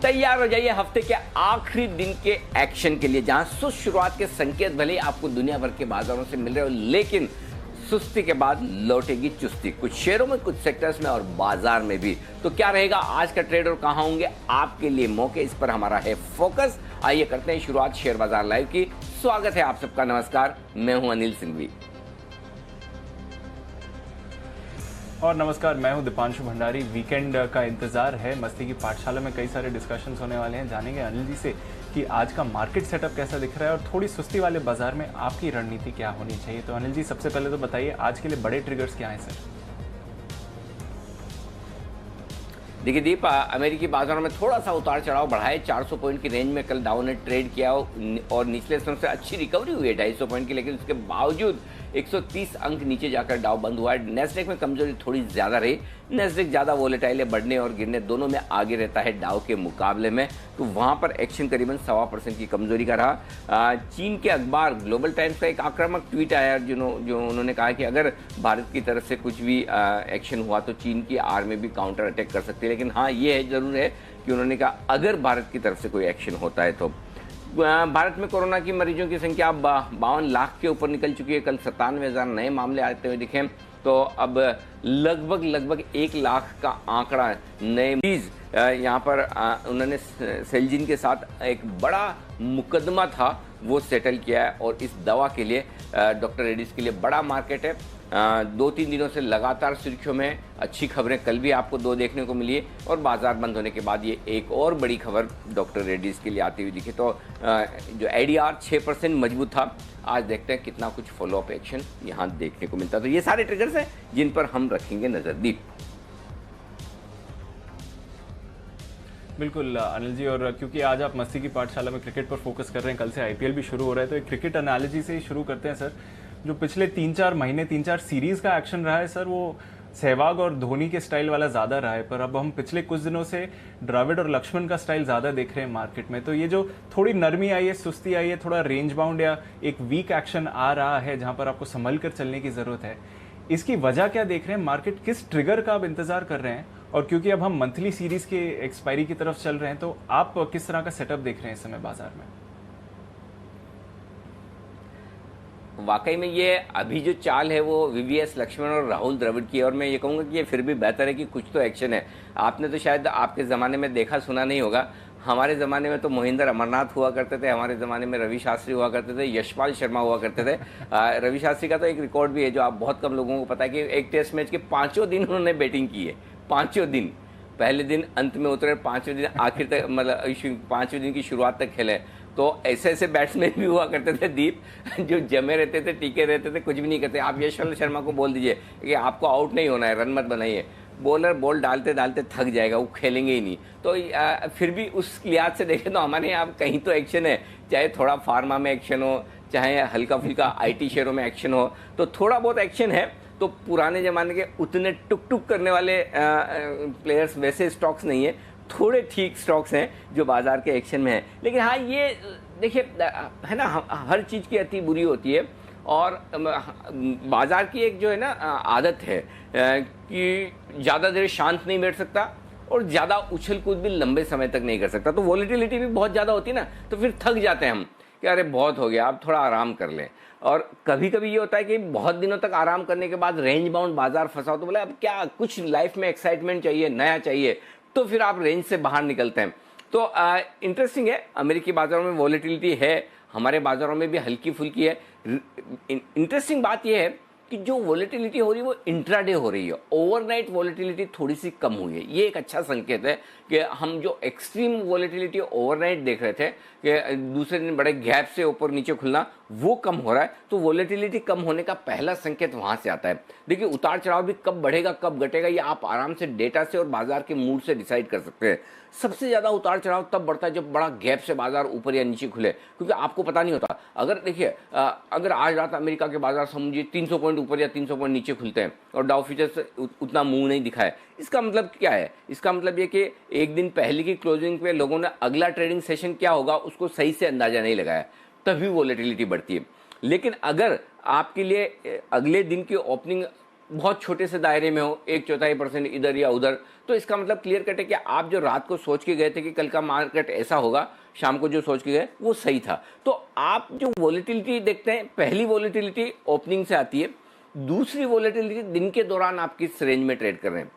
तैयार हो जाइए हफ्ते के आखिरी दिन के एक्शन के लिए, जहां सुस्त शुरुआत के संकेत भले ही आपको दुनिया भर के बाजारों से मिल रहे हो, लेकिन सुस्ती के बाद लौटेगी चुस्ती, कुछ शेयरों में, कुछ सेक्टर्स में और बाजार में भी। तो क्या रहेगा आज का ट्रेड और कहां होंगे आपके लिए मौके, इस पर हमारा है फोकस। आइए करते हैं शुरुआत शेयर बाजार लाइव की। स्वागत है आप सबका, नमस्कार, मैं हूं अनिल सिंघवी। और नमस्कार, मैं हूं दीपांशु भंडारी। वीकेंड का इंतजार है, मस्ती की पाठशाला में कई सारे डिस्कशंस होने वाले हैं। जानेंगे अनिल जी से कि आज का मार्केट सेटअप कैसा दिख रहा है और थोड़ी सुस्ती वाले बाजार में आपकी रणनीति क्या होनी चाहिए। तो अनिल जी, सबसे पहले तो बताइए आज के लिए बड़े ट्रिगर्स क्या हैं सर? देखिए दीप, अमेरिकी बाजारों में थोड़ा सा उतार चढ़ाव बढ़ा है। 400 पॉइंट की रेंज में कल डाउ ने ट्रेड किया और निचले स्तर से अच्छी रिकवरी हुई है 250 पॉइंट की, लेकिन उसके बावजूद 130 अंक नीचे जाकर डाउ बंद हुआ है। नेस्डेक में कमजोरी थोड़ी ज्यादा रही। नेस्डेक ज्यादा वोलेटाइल है, बढ़ने और गिरने दोनों में आगे रहता है डाउ के मुकाबले में, तो वहां पर एक्शन करीबन 1.25% की कमजोरी का रहा। चीन के अखबार ग्लोबल टाइम्स का एक आक्रामक ट्वीट आया जो उन्होंने कहा कि अगर भारत की तरफ से कुछ भी एक्शन हुआ तो चीन की आर्मी भी काउंटर अटैक कर सकती है। लेकिन हाँ, ये जरूर है कि उन्होंने कहा अगर भारत की तरफ से कोई एक्शन होता है तो। भारत में कोरोना की मरीजों की संख्या 52 लाख के ऊपर निकल चुकी है। कल 97,000 नए मामले आते हुए दिखे, तो अब लगभग 1 लाख का आंकड़ा नए मरीज यहाँ पर उन्होंने सेलजीन के साथ एक बड़ा मुकदमा था वो सेटल किया है, और इस दवा के लिए डॉक्टर रेड्डीज के लिए बड़ा मार्केट है। 2-3 दिनों से लगातार सुर्खियों में अच्छी खबरें कल भी आपको 2 देखने को मिली है, और बाजार बंद होने के बाद ये एक और बड़ी खबर डॉक्टर रेड्डीज के लिए आती हुई दिखी। तो जो एडीआर 6% मजबूत था, आज देखते हैं कितना कुछ फॉलोअप एक्शन यहाँ देखने को मिलता है। तो ये सारे ट्रिगर्स हैं जिन पर हम रखेंगे नजर। दीप। बिल्कुल अनिल जी, और क्योंकि आज आप मस्ती की पाठशाला में क्रिकेट पर फोकस कर रहे हैं, कल से आईपीएल भी शुरू हो रहा है, तो एक क्रिकेट एनालिजी से ही शुरू करते हैं सर। जो पिछले 3-4 महीने 3-4 सीरीज का एक्शन रहा है सर, वो सहवाग और धोनी के स्टाइल वाला ज़्यादा रहा है, पर अब हम पिछले कुछ दिनों से द्रविड़ और लक्ष्मण का स्टाइल ज़्यादा देख रहे हैं मार्केट में। तो ये जो थोड़ी नरमी आई है, सुस्ती आई है, थोड़ा रेंज बाउंड या एक वीक एक्शन आ रहा है जहाँ पर आपको संभल कर चलने की ज़रूरत है, इसकी वजह क्या देख रहे हैं? मार्केट किस ट्रिगर का आप इंतजार कर रहे हैं? और क्योंकि अब हम मंथली सीरीज के एक्सपायरी की तरफ चल रहे हैं, तो आप किस तरह का सेटअप देख रहे हैं इस समय बाजार में? वाकई में ये अभी जो चाल है वो वीवीएस लक्ष्मण और राहुल द्रविड़ की है, और मैं ये कहूँगा कि ये फिर भी बेहतर है कि कुछ तो एक्शन है। आपने तो शायद आपके ज़माने में देखा सुना नहीं होगा, हमारे ज़माने में तो मोहिंदर अमरनाथ हुआ करते थे, हमारे ज़माने में रवि शास्त्री हुआ करते थे, यशपाल शर्मा हुआ करते थे। रवि शास्त्री का तो एक रिकॉर्ड भी है जो आप बहुत कम लोगों को पता है कि एक टेस्ट मैच के 5 दिन उन्होंने बैटिंग की है। 5 दिन, पहले दिन अंत में उतरे, 5वें दिन आखिर तक, मतलब 5वें दिन की शुरुआत तक खेले। तो ऐसे बैट्समैन भी हुआ करते थे दीप, जो जमे रहते थे, टीके रहते थे, कुछ भी नहीं करते। आप यशपाल शर्मा को बोल दीजिए कि आपको आउट नहीं होना है, रन मत बनाइए, बॉलर बॉल डालते डालते थक जाएगा, वो खेलेंगे ही नहीं। तो फिर भी उस लिहाज से देखें तो हमारे यहाँ कहीं तो एक्शन है, चाहे थोड़ा फार्मा में एक्शन हो, चाहे हल्का फुल्का आईटी शेयरों में एक्शन हो, तो थोड़ा बहुत एक्शन है। तो पुराने ज़माने के उतने टुक टुक करने वाले प्लेयर्स वैसे स्टॉक्स नहीं है, थोड़े ठीक स्टॉक्स हैं जो बाजार के एक्शन में हैं। लेकिन हाँ, ये देखिए है ना, हर चीज़ की अति बुरी होती है, और बाजार की एक जो है ना आदत है कि ज़्यादा देर शांत नहीं बैठ सकता और ज़्यादा उछल कूद भी लंबे समय तक नहीं कर सकता। तो वॉलेटिलिटी भी बहुत ज़्यादा होती है ना, तो फिर थक जाते हैं हम कि अरे बहुत हो गया, अब थोड़ा आराम कर लें। और कभी कभी ये होता है कि बहुत दिनों तक आराम करने के बाद रेंज बाउंड बाजार फंसा, तो बोले अब क्या, कुछ लाइफ में एक्साइटमेंट चाहिए, नया चाहिए, तो फिर आप रेंज से बाहर निकलते हैं। तो इंटरेस्टिंग है, अमेरिकी बाजारों में वॉलेटिलिटी है, हमारे बाजारों में भी हल्की फुल्की है। इंटरेस्टिंग बात यह है कि जो वॉलेटिलिटी हो रही है वो इंट्राडे हो रही है, ओवरनाइट वॉलेटिलिटी थोड़ी सी कम हुई है। ये एक अच्छा संकेत है कि हम जो एक्सट्रीम वॉलेटिलिटी ओवरनाइट देख रहे थे कि दूसरे दिन बड़े गैप से ऊपर नीचे खुलना, वो कम हो रहा है। तो वॉलेटिलिटी कम होने का पहला संकेत वहां से आता है। देखिए, उतार चढ़ाव भी कब बढ़ेगा कब घटेगा ये आप आराम से डेटा से और बाजार के मूड से डिसाइड कर सकते हैं। सबसे ज़्यादा उतार चढ़ाव तब बढ़ता है जब बड़ा गैप से बाजार ऊपर या नीचे खुले, क्योंकि आपको पता नहीं होता। अगर देखिए, अगर आज रात अमेरिका के बाजार समझिए 300 पॉइंट ऊपर या 300 पॉइंट नीचे खुलते हैं और डाउ फ्यूचर्स उतना मुंह नहीं दिखाए, इसका मतलब क्या है? इसका मतलब ये कि एक दिन पहले की क्लोजिंग पे लोगों ने अगला ट्रेडिंग सेशन क्या होगा उसको सही से अंदाजा नहीं लगाया, तभी वॉलेटिलिटी बढ़ती है। लेकिन अगर आपके लिए अगले दिन की ओपनिंग बहुत छोटे से दायरे में हो, 1/4% इधर या उधर, तो इसका मतलब क्लियर कट है कि आप जो रात को सोच के गए थे कि कल का मार्केट ऐसा होगा, शाम को जो सोच के गए वो सही था। तो आप जो वॉलेटिलिटी देखते हैं, पहली वॉलेटिलिटी ओपनिंग से आती है, दूसरी वॉलेटिलिटी दिन के दौरान आप किस रेंज में ट्रेड कर रहे हैं।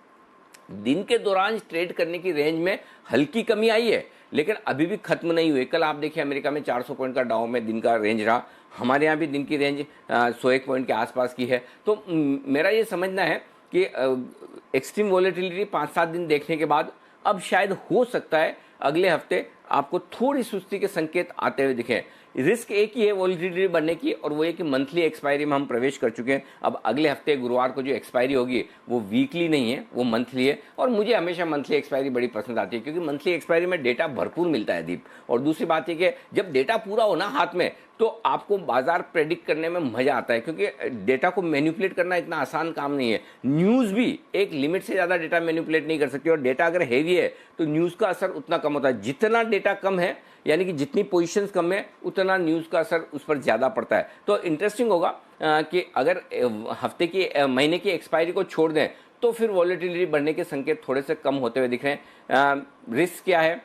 दिन के दौरान ट्रेड करने की रेंज में हल्की कमी आई है, लेकिन अभी भी खत्म नहीं हुई। कल आप देखिए अमेरिका में 400 पॉइंट का डाउ में दिन का रेंज रहा, हमारे यहाँ भी दिन की रेंज 101 पॉइंट के आसपास की है। तो मेरा ये समझना है कि एक्सट्रीम वॉलेटिलिटी 5-7 दिन देखने के बाद अब शायद हो सकता है अगले हफ्ते आपको थोड़ी सुस्ती के संकेत आते हुए दिखें। रिस्क एक ही है वॉलेटिलिटी बढ़ने की, और वो है कि मंथली एक्सपायरी में हम प्रवेश कर चुके हैं। अब अगले हफ्ते गुरुवार को जो एक्सपायरी होगी वो वीकली नहीं है, वो मंथली है, और मुझे हमेशा मंथली एक्सपायरी बड़ी पसंद आती है, क्योंकि मंथली एक्सपायरी में डेटा भरपूर मिलता है दीप। और दूसरी बात है कि जब डेटा पूरा हो ना हाथ में, तो आपको बाजार प्रेडिक्ट करने में मजा आता है, क्योंकि डेटा को मैनिपुलेट करना इतना आसान काम नहीं है। न्यूज़ भी एक लिमिट से ज़्यादा डेटा मैनिपुलेट नहीं कर सकती, और डेटा अगर हैवी है तो न्यूज़ का असर उतना कम होता है। जितना डेटा कम है, यानी कि जितनी पोजीशंस कम है, उतना न्यूज़ का असर उस पर ज़्यादा पड़ता है। तो इंटरेस्टिंग होगा कि अगर हफ्ते की महीने की एक्सपायरी को छोड़ दें तो फिर वॉलेटिलिटी बढ़ने के संकेत थोड़े से कम होते हुए दिख रहे हैं। रिस्क क्या है,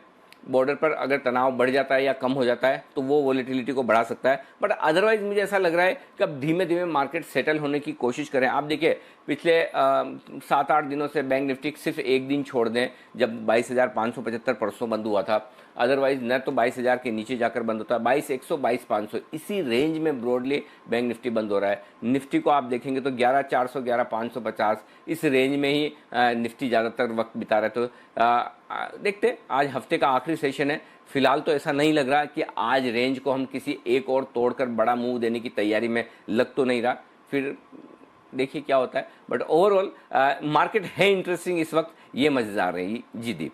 बॉर्डर पर अगर तनाव बढ़ जाता है या कम हो जाता है तो वो वॉलेटिलिटी को बढ़ा सकता है, बट अदरवाइज मुझे ऐसा लग रहा है कि अब धीमे धीमे मार्केट सेटल होने की कोशिश करें। आप देखिए पिछले 7-8 दिनों से बैंक निफ्टी सिर्फ एक दिन छोड़ दें जब 22,575 परसों बंद हुआ था, अदरवाइज न तो 22,000 के नीचे जाकर बंद होता है। 22,100, 22,500 इसी रेंज में ब्रॉडली बैंक निफ्टी बंद हो रहा है। निफ्टी को आप देखेंगे तो 11,400, 11,550 इस रेंज में ही निफ्टी ज़्यादातर वक्त बिता रहे। तो देखते, आज हफ्ते का आखिरी सेशन है, फिलहाल तो ऐसा नहीं लग रहा कि आज रेंज को हम किसी एक और तोड़कर बड़ा मूव देने की तैयारी में लग तो नहीं रहा, फिर देखिए क्या होता है। बट ओवरऑल मार्केट है इंटरेस्टिंग इस वक्त, ये मजेदार है जी दीप।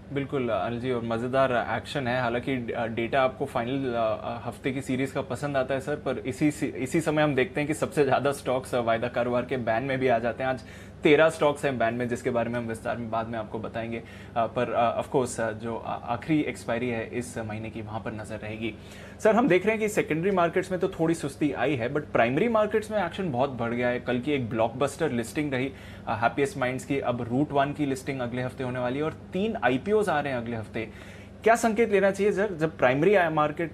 बिल्कुल अनिल जी, और मज़ेदार एक्शन है। हालांकि डेटा आपको फाइनल हफ्ते की सीरीज का पसंद आता है सर, पर इसी समय हम देखते हैं कि सबसे ज़्यादा स्टॉक्स वायदा कारोबार के बैन में भी आ जाते हैं। आज 13 स्टॉक्स हैं बैन में, जिसके बारे में हम विस्तार में बाद में आपको बताएंगे। पर ऑफ कोर्स जो आखिरी एक्सपायरी है इस महीने की, वहाँ पर नज़र रहेगी। सर हम देख रहे हैं कि सेकेंडरी मार्केट्स में तो थोड़ी सुस्ती आई है, बट प्राइमरी मार्केट्स में एक्शन बहुत बढ़ गया है। कल की एक ब्लॉकबस्टर लिस्टिंग रही हैप्पीएस्ट माइंड्स की, अब रूट 1 की लिस्टिंग अगले हफ्ते होने वाली है, और 3 IPOs आ रहे हैं अगले हफ्ते। क्या संकेत लेना चाहिए सर, जब प्राइमरी मार्केट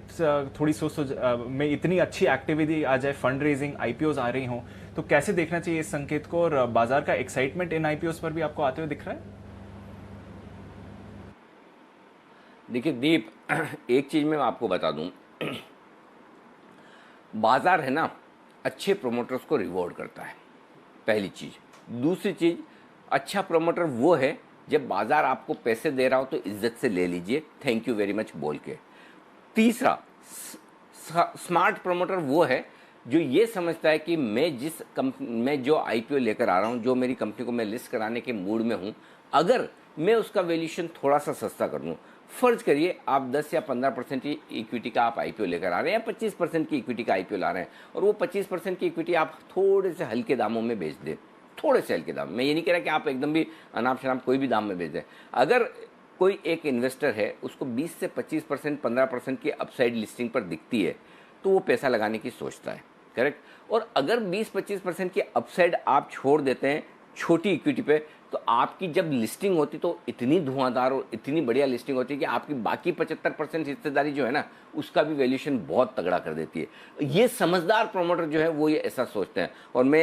थोड़ी में इतनी अच्छी एक्टिविटी आ जाए, फंड रेजिंग, IPOs आ रही हों, तो कैसे देखना चाहिए इस संकेत को, और बाजार का एक्साइटमेंट इन IPOs पर भी आपको आते हुए दिख रहा है? देखिए दीप, एक चीज मैं आपको बता दूं, बाजार है ना, अच्छे प्रोमोटर्स को रिवॉर्ड करता है, पहली चीज। दूसरी चीज, अच्छा प्रोमोटर वो है जब बाजार आपको पैसे दे रहा हो तो इज्जत से ले लीजिए, थैंक यू वेरी मच बोल के। तीसरा, स्मार्ट प्रोमोटर वो है जो ये समझता है कि मैं जो IPO लेकर आ रहा हूँ, जो मेरी कंपनी को मैं लिस्ट कराने के मूड में हूँ, अगर मैं उसका वैल्यूएशन थोड़ा सा सस्ता कर दूँ, फर्ज करिए आप 10 या 15% की इक्विटी का आप IPO लेकर आ रहे हैं, या 25% की इक्विटी का IPO ला रहे हैं, और वो 25% की इक्विटी आप थोड़े से हल्के दामों में बेच दें, थोड़े से हल्के दाम। मैं ये नहीं कह रहा कि आप एकदम भी अनाप शनाप कोई भी दाम में बेच दें। अगर कोई एक इन्वेस्टर है, उसको 20 से 25%, 15% की अपसाइड लिस्टिंग पर दिखती है, तो वो पैसा लगाने की सोचता है, करेक्ट। और अगर 20-25% की अपसाइड आप छोड़ देते हैं छोटी इक्विटी पे, तो आपकी जब लिस्टिंग होती तो इतनी धुआंधार और इतनी बढ़िया लिस्टिंग होती है कि आपकी बाकी 75% हिस्सेदारी जो है ना, उसका भी वैल्यूएशन बहुत तगड़ा कर देती है। ये समझदार प्रमोटर जो है वो ये ऐसा सोचते हैं, और मैं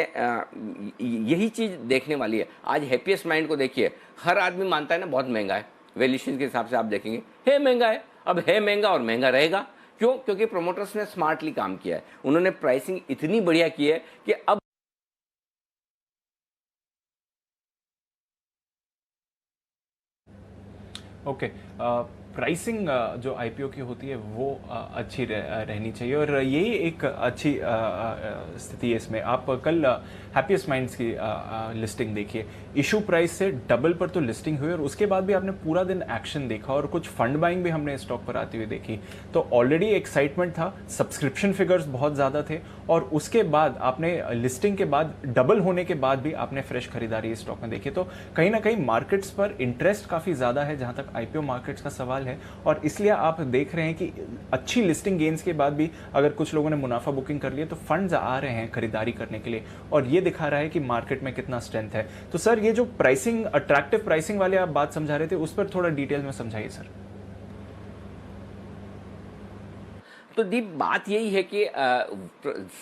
यही चीज़ देखने वाली है। आज हैप्पीएस्ट माइंड को देखिए, हर आदमी मानता है ना बहुत महंगा है, वैल्यूएशन के हिसाब से आप देखेंगे है महंगा है, अब है महंगा और महंगा रहेगा। क्यों? क्योंकि प्रोमोटर्स ने स्मार्टली काम किया है, उन्होंने प्राइसिंग इतनी बढ़िया की है कि अब ओके, प्राइसिंग जो IPO की होती है वो अच्छी रहनी चाहिए, और यही एक अच्छी स्थिति है इसमें। आप कल हैप्पीएस्ट माइंड्स की लिस्टिंग देखिए, इशू प्राइस से डबल पर तो लिस्टिंग हुई और उसके बाद भी आपने पूरा दिन एक्शन देखा और कुछ फंड बाइंग भी हमने स्टॉक पर आती हुई देखी। तो ऑलरेडी एक्साइटमेंट था, सब्सक्रिप्शन फिगर्स बहुत ज़्यादा थे और उसके बाद आपने लिस्टिंग के बाद डबल होने के बाद भी आपने फ्रेश खरीदारी इस स्टॉक में देखी। तो कहीं ना कहीं मार्केट्स पर इंटरेस्ट काफ़ी ज़्यादा है जहां तक आईपीओ मार्केट्स का सवाल है, और इसलिए आप देख रहे हैं कि अच्छी लिस्टिंग गेन्स के बाद भी अगर कुछ लोगों ने मुनाफा बुकिंग कर लिया तो फंड्स आ रहे हैं खरीदारी करने के लिए, और ये दिखा रहा है कि मार्केट में कितना स्ट्रेंथ है। तो सर ये जो प्राइसिंग, अट्रैक्टिव प्राइसिंग वाले आप बात समझा रहे थे, उस पर थोड़ा डिटेल में समझाइए सर। तो दीप, बात यही है कि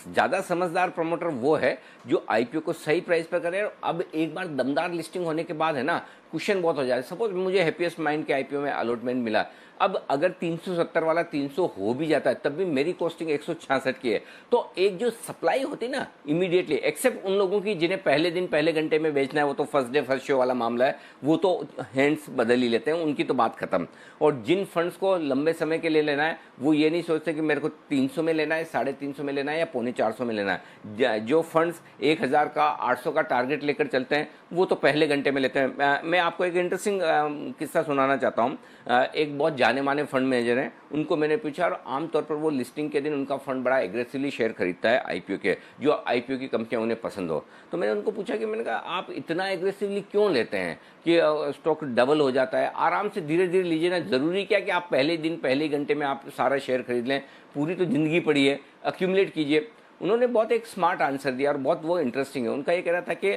ज़्यादा समझदार प्रमोटर वो है जो आईपीओ को सही प्राइस पर करे। और अब एक बार दमदार लिस्टिंग होने के बाद है ना, क्वेश्चन बहुत हो जाए। सपोज मुझे हैप्पीएस्ट माइंड के आईपीओ में अलॉटमेंट मिला, अब अगर 370 वाला 300 हो भी जाता है तब भी मेरी कॉस्टिंग 166 की है, तो एक जो सप्लाई होती ना इमीडिएटली, एक्सेप्ट उन लोगों की जिन्हें पहले दिन पहले घंटे में बेचना है, वो तो फर्स्ट डे फर्स्ट शो वाला मामला है, वो तो हैंड्स बदल ही लेते हैं, उनकी तो बात खत्म। और जिन फंड्स को लंबे समय के लिए लेना है वो ये नहीं सोचते कि मेरे को 300 में लेना है, 350 में लेना है या 450 में लेना है। जो फंड्स 1000 का 800 का टारगेट लेकर चलते हैं वो तो पहले घंटे में लेते हैं। मैं आपको एक इंटरेस्टिंग किस्सा सुनाना चाहता हूँ। एक बहुत जाने माने फंड मैनेजर हैं, उनको मैंने पूछा, और आमतौर पर वो लिस्टिंग के दिन उनका फंड बड़ा एग्रेसिवली शेयर खरीदता है आईपीओ के, जो आईपीओ की कंपनियां उन्हें पसंद हो। तो मैंने उनको पूछा कि मैंने कहा आप इतना एग्रेसिवली क्यों लेते हैं कि स्टॉक डबल हो जाता है, आराम से धीरे धीरे लीजिए ना, जरूरी क्या कि आप पहले दिन पहले घंटे में आप सारा शेयर खरीद लें, पूरी तो जिंदगी पड़ी है, अक्यूमुलेट कीजिए। उन्होंने बहुत एक स्मार्ट आंसर दिया और बहुत वो इंटरेस्टिंग है। उनका ये कहना था कि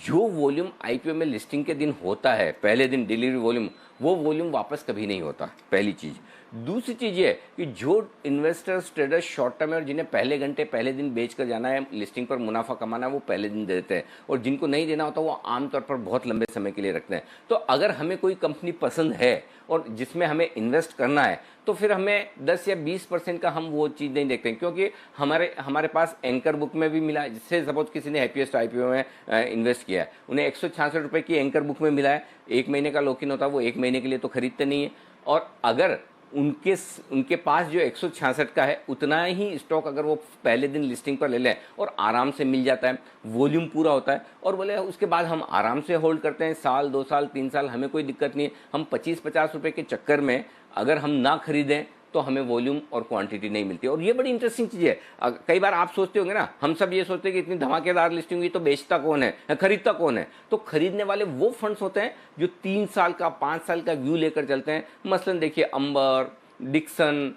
जो वॉल्यूम आईपीओ में लिस्टिंग के दिन होता है, पहले दिन डिलीवरी वॉल्यूम, वो वॉल्यूम वापस कभी नहीं होता, पहली चीज़। दूसरी चीज़ ये कि जो इन्वेस्टर्स ट्रेडर्स शॉर्ट टर्म है और जिन्हें पहले घंटे पहले दिन बेच कर जाना है, लिस्टिंग पर मुनाफा कमाना है, वो पहले दिन देते हैं, और जिनको नहीं देना होता वो आमतौर पर बहुत लंबे समय के लिए रखते हैं। तो अगर हमें कोई कंपनी पसंद है और जिसमें हमें इन्वेस्ट करना है तो फिर हमें 10 या 20% का हम वो चीज़ नहीं देखते हैं, क्योंकि हमारे पास एंकर बुक में भी मिला है। जिससे सपोज किसी ने हैप्पीएस्ट आईपीओ में इन्वेस्ट किया है, उन्हें 166 रुपये की एंकर बुक में मिला है, 1 महीने का लॉक इन होता है, वो 1 महीने के लिए तो खरीदते नहीं है। और अगर उनके पास जो 166 का है उतना ही स्टॉक अगर वो पहले दिन लिस्टिंग पर ले लें और आराम से मिल जाता है, वॉल्यूम पूरा होता है, और बोले उसके बाद हम आराम से होल्ड करते हैं, साल 2 साल 3 साल, हमें कोई दिक्कत नहीं है। हम 25-50 रुपये के चक्कर में अगर हम ना खरीदें तो हमें वॉल्यूम और क्वांटिटी नहीं मिलती। और ये बड़ी इंटरेस्टिंग चीज़ है। कई बार आप सोचते होंगे ना, हम सब ये सोचते हैं कि इतनी धमाकेदार लिस्टिंग हुई तो बेचता कौन है, खरीदता कौन है। तो खरीदने वाले वो फंड्स होते हैं जो 3 साल का 5 साल का व्यू लेकर चलते हैं। मसलन देखिए अंबर, डिक्सन,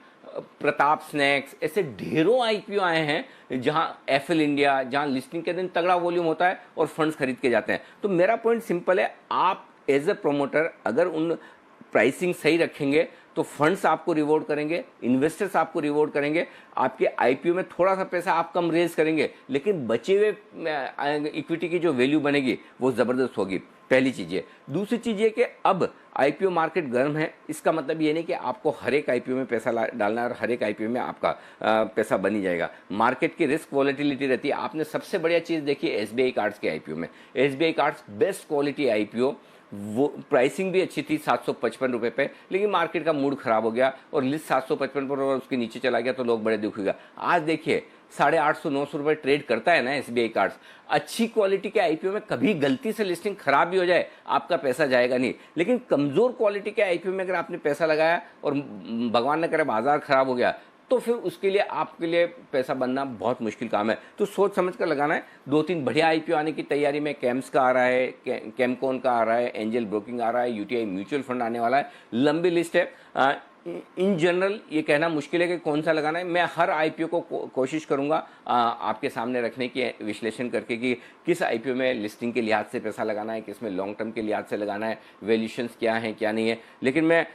प्रताप स्नैक्स, ऐसे ढेरों आईपीओ आए हैं जहां एफएल इंडिया, जहां लिस्टिंग के दिन तगड़ा वॉल्यूम होता है और फंड्स खरीद के जाते हैं। तो मेरा पॉइंट सिंपल है, आप एज ए प्रोमोटर अगर उन प्राइसिंग सही रखेंगे तो फंड्स आपको रिवॉर्ड करेंगे, इन्वेस्टर्स आपको रिवॉर्ड करेंगे, आपके आईपीओ में थोड़ा सा पैसा आप कम रेज करेंगे, लेकिन बचे हुए इक्विटी की जो वैल्यू बनेगी वो ज़बरदस्त होगी। पहली चीज़ है। दूसरी चीज़ ये कि अब आईपीओ मार्केट गर्म है, इसका मतलब ये नहीं कि आपको हर एक आईपीओ में पैसा डालना है और हर एक आईपीओ में आपका पैसा बनी जाएगा। मार्केट की रिस्क वॉलेटिलिटी रहती है। आपने सबसे बढ़िया चीज़ देखी एसबीआई कार्ड्स के आईपीओ में। SBI cards best quality IPO, वो प्राइसिंग भी अच्छी थी 755 रुपये पे, लेकिन मार्केट का मूड खराब हो गया और लिस्ट 755 पर और उसके नीचे चला गया तो लोग बड़े दुखी हुए। आज देखिए 850-900 रुपये ट्रेड करता है ना एसबीआई कार्ड्स। अच्छी क्वालिटी के आईपीओ में कभी गलती से लिस्टिंग खराब भी हो जाए आपका पैसा जाएगा नहीं, लेकिन कमजोर क्वालिटी के आईपीओ में अगर आपने पैसा लगाया और भगवान न करे बाजार खराब हो गया तो फिर उसके लिए आपके लिए पैसा बनना बहुत मुश्किल काम है। तो सोच समझ कर लगाना है। 2-3 बढ़िया आईपीओ आने की तैयारी में कैम्स का आ रहा है, कैमकॉन का आ रहा है, एंजल ब्रोकिंग आ रहा है, यूटीआई म्यूचुअल फंड आने वाला है। लंबी लिस्ट है। इन जनरल ये कहना मुश्किल है कि कौन सा लगाना है। मैं हर आईपीओ को कोशिश करूंगा आपके सामने रखने की, विश्लेषण करके कि किस आईपीओ में लिस्टिंग के लिहाज से पैसा लगाना है, किस में लॉन्ग टर्म के लिहाज से लगाना है, वैल्यूएशंस क्या हैं क्या नहीं है। लेकिन मैं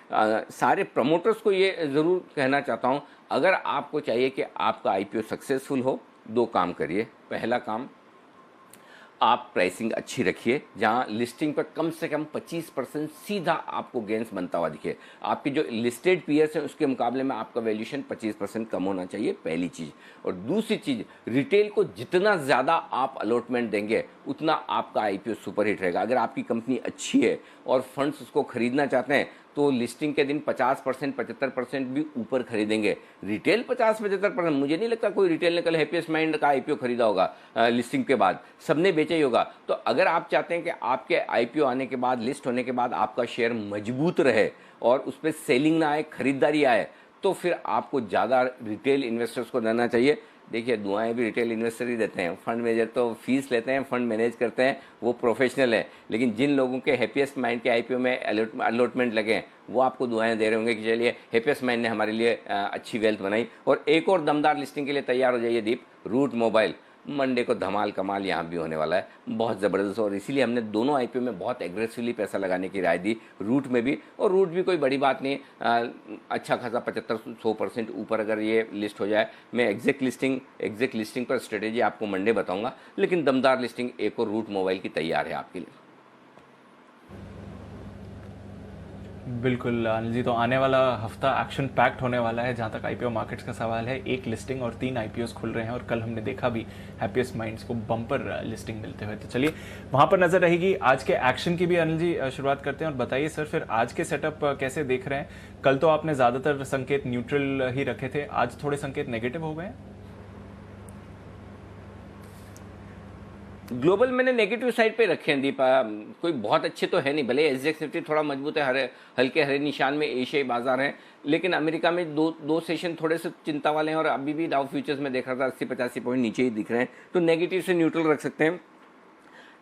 सारे प्रमोटर्स को ये ज़रूर कहना चाहता हूँ, अगर आपको चाहिए कि आपका आईपीओ सक्सेसफुल हो, 2 काम करिए। पहला काम, आप प्राइसिंग अच्छी रखिए जहां लिस्टिंग पर कम से कम 25% सीधा आपको गेंस बनता हुआ दिखे। आपके जो लिस्टेड पीयर्स हैं उसके मुकाबले में आपका वैल्यूएशन 25% कम होना चाहिए, पहली चीज़। और दूसरी चीज़, रिटेल को जितना ज़्यादा आप अलॉटमेंट देंगे उतना आपका आईपीओ सुपर हिट रहेगा। अगर आपकी कंपनी अच्छी है और फंड्स उसको खरीदना चाहते हैं तो लिस्टिंग के दिन 50% 75% भी ऊपर खरीदेंगे। रिटेल 50-75%, मुझे नहीं लगता कोई रिटेल ने कल हैप्पीएस्ट माइंड का आईपीओ खरीदा होगा लिस्टिंग के बाद, सबने बेचा ही होगा। तो अगर आप चाहते हैं कि आपके आईपीओ आने के बाद, लिस्ट होने के बाद आपका शेयर मजबूत रहे और उस पर सेलिंग ना आए, खरीदारी आए, तो फिर आपको ज़्यादा रिटेल इन्वेस्टर्स को देना चाहिए। देखिए, दुआएं भी रिटेल इन्वेस्टर ही देते हैं, फंड मैनेजर तो फीस लेते हैं, फंड मैनेज करते हैं, वो प्रोफेशनल है। लेकिन जिन लोगों के हैप्पीएस्ट माइंड के आईपीओ में अलॉटमेंट लगे हैं, वो आपको दुआएं दे रहे होंगे कि चलिए हैप्पीएस्ट माइंड ने हमारे लिए अच्छी वेल्थ बनाई। और एक और दमदार लिस्टिंग के लिए तैयार हो जाइए दीप, रूट मोबाइल। मंडे को धमाल कमाल यहाँ भी होने वाला है, बहुत ज़बरदस्त। और इसीलिए हमने दोनों आईपीओ में बहुत एग्रेसिवली पैसा लगाने की राय दी, रूट में भी। और रूट भी कोई बड़ी बात नहीं, अच्छा खासा 75-100% ऊपर अगर ये लिस्ट हो जाए। मैं एग्जैक्ट लिस्टिंग पर स्ट्रेटेजी आपको मंडे बताऊंगा, लेकिन दमदार लिस्टिंग एक और रूट मोबाइल की तैयार है आपके लिए। बिल्कुल अनिल जी, तो आने वाला हफ्ता एक्शन पैक्ड होने वाला है जहां तक आईपीओ मार्केट्स का सवाल है। एक लिस्टिंग और 3 आईपीओस खुल रहे हैं और कल हमने देखा भी हैप्पीएस्ट माइंड्स को बम्पर लिस्टिंग मिलते हुए। तो चलिए वहां पर नजर रहेगी। आज के एक्शन की भी अनिल जी शुरुआत करते हैं और बताइए सर फिर आज के सेटअप कैसे देख रहे हैं। कल तो आपने ज्यादातर संकेत न्यूट्रल ही रखे थे, आज थोड़े संकेत नेगेटिव हो गए हैं। ग्लोबल मैंने नेगेटिव साइड पे रखे हैं दीपा, कोई बहुत अच्छे तो है नहीं। भले एसजेएक्स निफ्टी थोड़ा मजबूत है, हल्के हरे निशान में एशियाई बाजार हैं, लेकिन अमेरिका में दो सेशन थोड़े से चिंता वाले हैं। और अभी भी डाउ फ्यूचर्स में देख रहा था 80-85 पॉइंट नीचे ही दिख रहे हैं, तो नेगेटिव से न्यूट्रल रख सकते हैं।